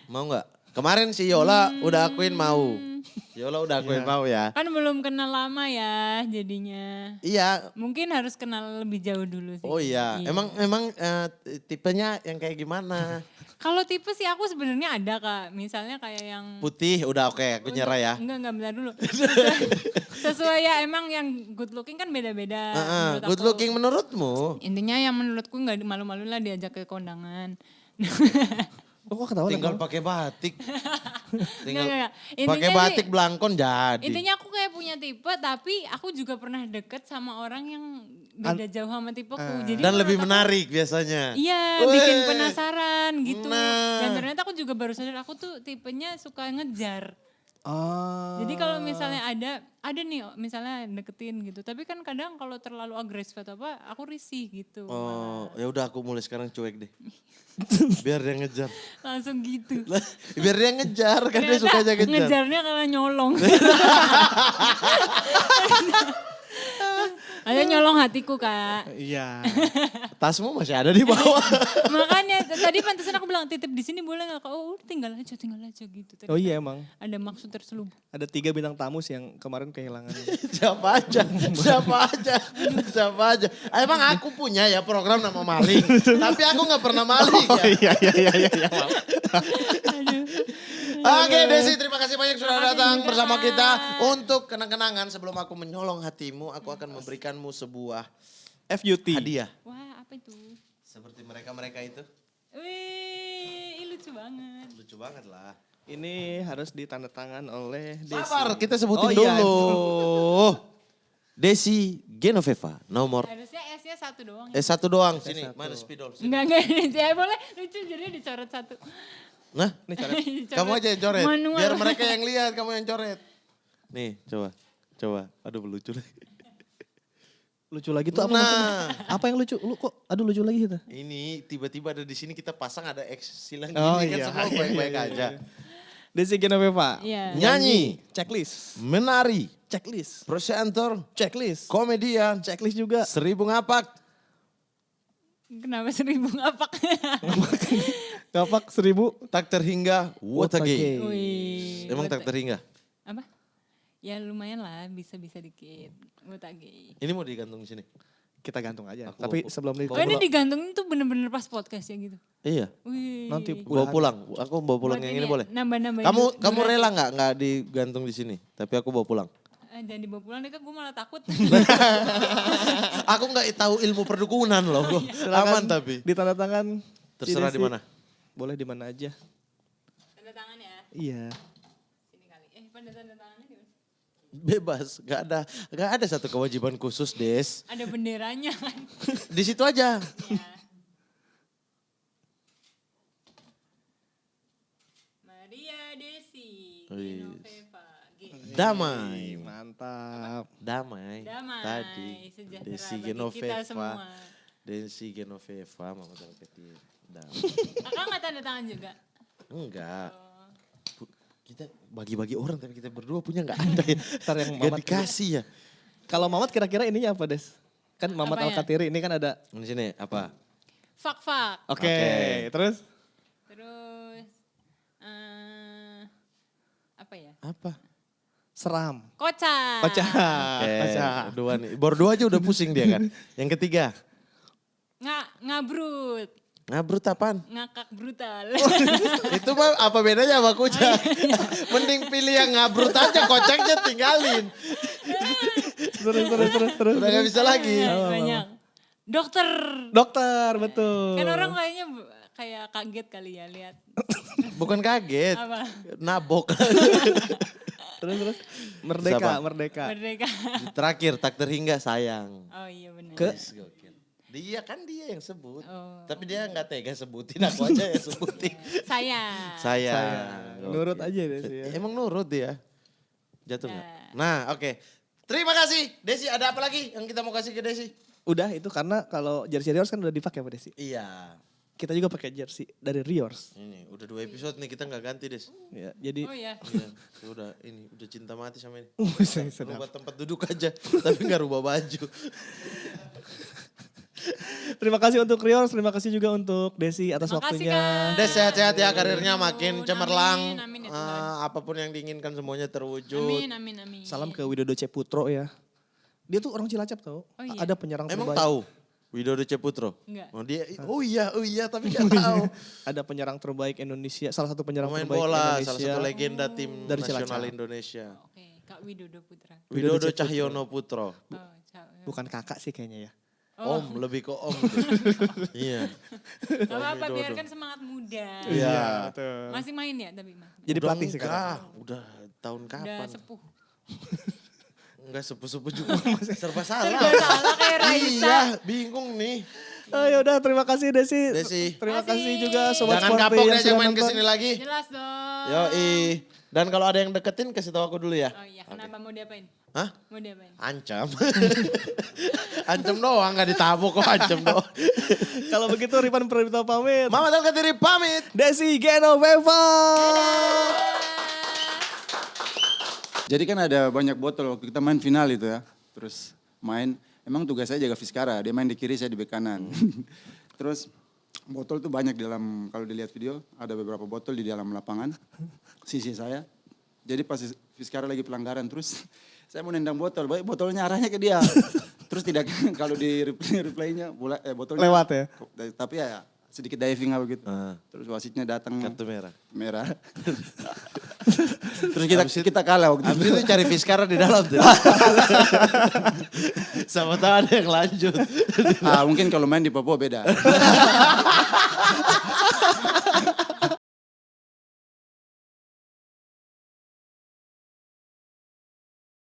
Mau nggak? Kemarin si Yola udah akuin mau. Yola udah akuin mau ya. Kan belum kenal lama ya jadinya. Iya. Mungkin harus kenal lebih jauh dulu sih. Oh iya. Emang tipenya yang kayak gimana? Kalau tipe sih aku sebenarnya ada Kak. Misalnya kayak yang Putih udah oke, aku nyerah ya. Enggak bentar dulu. Sesuai ya emang yang good looking kan beda-beda. menurut Good aku. looking menurutmu? Intinya yang menurutku nggak malu-malu lah diajak ke kondangan. Oh, kok ketahuan Tinggal emang? pakai batik. Tinggal Nggak. pakai Intinya batik sih- belangkon jadi. Intinya aku kayak punya tipe tapi aku juga pernah deket sama orang yang beda jauh sama tipeku. Jadi Dan menurut lebih aku- menarik biasanya. Iya, Wih. bikin penasaran gitu. Nah. Dan ternyata aku juga baru sadar aku tuh tipenya suka ngejar. Ah. Jadi kalau misalnya ada nih misalnya deketin gitu. Tapi kan kadang kalau terlalu agresif atau apa, aku risih gitu. Oh, ya udah aku mulai sekarang cuek deh. Biar dia ngejar. Langsung gitu. Biar dia ngejar kan dia suka aja ngejar. Ngejarnya karena nyolong. Ada nyolong hatiku Kak. Iya. Tasmu masih ada di bawah. Makanya tadi pantesan aku bilang titip di sini boleh nggak Kak? Oh udah tinggal aja gitu. Oh iya emang. Ada maksud terselubung. Ada 3 bintang tamu sih yang kemarin kehilangan. Siapa aja. Emang aku punya ya program nama maling. Tapi aku gak pernah maling ya. Iya. Oke Desi, terima kasih banyak sudah Terima kasih datang juga, bersama Kak. kita. Untuk kenang-kenangan sebelum aku menyolong hatimu, aku akan memberikanmu sebuah FUT. hadiah. Wah apa itu? Seperti mereka-mereka itu. Wih lucu banget. Lucu banget lah. Ini harus ditandatangan oleh Desi. Sabar, kita sebutin Oh, iya. dulu. Desi Genoveva, nomor Harusnya S-nya satu doang ya. satu doang. Sini, satu. mana spidol? Enggak, ya boleh lucu jadi dicoret satu. Nah, Nih coret. kamu aja yang coret. Manual. Biar mereka yang lihat, kamu yang coret. Nih, coba. Aduh, lucu lagi. Lucu lagi tuh apa Nah. maksudnya? Apa yang lucu? Lu kok aduh lucu lagi gitu? Ini tiba-tiba ada di sini kita pasang ada X silang Oh, gini kan iya. semua baik-baik Iya, aja. Desi Genoveva. Iya. Nyanyi, Checklist. menari, Checklist. presenter, Checklist. komedian, Checklist juga. 1000 ngapak. Kenapa 1000 ngapak? Kapak 1000. Tak terhingga, Watage. watage. Wih. Emang tak terhingga? Apa? Ya lumayan lah, bisa-bisa dikit. Watage. Ini mau digantung di sini? Kita gantung aja. Aku Tapi bawa- sebelum di Oh ini digantungin tuh bener-bener pas podcast ya gitu? Iya. Wih. Nanti Bawa pulang, aku bawa pulang Buat yang ini ya, boleh. Nambah-nambah. Kamu rela nggak digantung di sini? Tapi aku bawa pulang. Jangan dibawa pulang deh Kak, gue malah takut. Aku nggak tahu ilmu perdukunan loh. Aman tapi. Ditandatangan. Terserah di mana. Boleh di mana aja. Tanda tangan ya, Iya. sini kali. Pada tanda tangannya di mana? Bebas, nggak ada satu kewajiban khusus, Des. Ada benderanya kan. Di situ aja. Ya. Maria Desi, Wih. Genoveva, Damai. Mantap. Damai. Damai, Tadi. sejahtera Desi bagi kita semua. Genoveva. Desi Genoveva, Mama Kecil. Damai. Kakak nggak tanda tangan juga? Enggak. Oh. Kita bagi-bagi orang tapi kita berdua punya nggak ada ya. Ntar yang Gak Mamat. dikasih ya. Kalau Mamat kira-kira ininya apa Des? Kan Mamat Apanya? Al-Katiri ini kan ada. Di sini apa? Fak-fak. Oke. Oke. Terus? Terus, apa ya? Apa? Seram. Kocak. Kocak. Kocak. Dua nih. Baru dua aja udah pusing dia kan. Yang ketiga. Ngabrut. Ngabrut apaan? Ngakak brutal. Itu mah apa bedanya sama kucak? Mending pilih yang ngabrut aja, kocaknya tinggalin. Terus. Udah gak bisa lagi. Banyak. Dokter. Dokter, betul. Kan orang kayaknya kayak kaget kali ya lihat. Bukan kaget, Apa? nabok. Terus. Merdeka, Siapa? merdeka. Merdeka. Terakhir, tak terhingga sayang. Oh iya benar. Ke? Yes, gokil. Dia kan dia yang sebut. Oh. Tapi dia gak tega sebutin, aku aja yang sebutin. Saya. Sayang. Sayang. Nurut aja deh sih ya. Emang nurut dia. Jatuh nggak? Nah. Nah, oke. Terima kasih. Desi, ada apa lagi yang kita mau kasih ke Desi? Udah itu karena kalau jersey Riors kan udah dipakai Pak Desi. Iya. Kita juga pakai jersey dari Riors. Ini udah 2 episode nih kita nggak ganti, Des. Ya, jadi Oh ya. Iya, udah cinta mati sama ini. sedap. Rubah tempat duduk aja, tapi nggak rubah baju. Terima kasih untuk Riors, terima kasih juga untuk Desi atas Terima kasih, waktunya. Kak. Des sehat-sehat ya, karirnya makin Amin, cemerlang. amin ya Tuhan. Apapun yang diinginkan semuanya terwujud. Amin, amin, amin. Salam ke Widodo Ceputro ya. Dia tuh orang Cilacap tau. Oh iya? Ada penyerang Emang terbaik. tahu Widodo Ceputro? Enggak. Oh iya, tapi nggak tahu. Ada penyerang terbaik Indonesia, salah satu penyerang Pemain terbaik bola, Indonesia. salah satu legenda tim Dari nasional Cilacap. Indonesia. Oke, Kak Widodo Putra. Widodo Cahyono Putro. Oh, ciao. Bukan kakak sih kayaknya ya. Oh. Om, lebih ke om. Iya. Gak apa-apa, Widodo. biarkan semangat muda. Iya. betul. Masih main ya tapi Mas? Jadi Udah pelatih enggak, sekarang. Udah tahun Udah kapan? sepuh. Enggak sepuh-sepuh juga. Serba salah. Serba salah kayak Raisa. Iya, bingung nih. Oh ya udah, terima kasih Desi. Desi. Terima Kasih. kasih juga sobat Jangan Sporty kapok yang deh sudah yang main nonton. kesini lagi. Jelas dong. Yoi. Dan kalau ada yang deketin kasih tahu aku dulu ya. Oh iya, kenapa mau diapain? Hah? Mau diapain? Ancam. Ancam doang, gak ditabuk kok ancam doang. Kalau begitu Ripan Pradipta pamit. Mama Tel Ketiri pamit. Desi Genoveva. Jadi kan ada banyak botol waktu kita main final itu ya. Terus main, emang tugas saya jaga Fiskara, dia main di kiri, saya di bek kanan. Terus botol tuh banyak di dalam, kalau dilihat video, ada beberapa botol di dalam lapangan, sisi saya. Jadi pas Fiskara lagi pelanggaran, terus saya mau nendang botol, baik botolnya arahnya ke dia. Terus tidak, kalau di replaynya botolnya Lewat ya? Tapi ya sedikit diving apa gitu. Ah. Terus wasitnya datang Kartu merah. merah. Terus kita kalah waktu Habis itu cari Fiskara di dalam tuh. Sama tahu ada yang lanjut. Mungkin kalau main di Papua beda.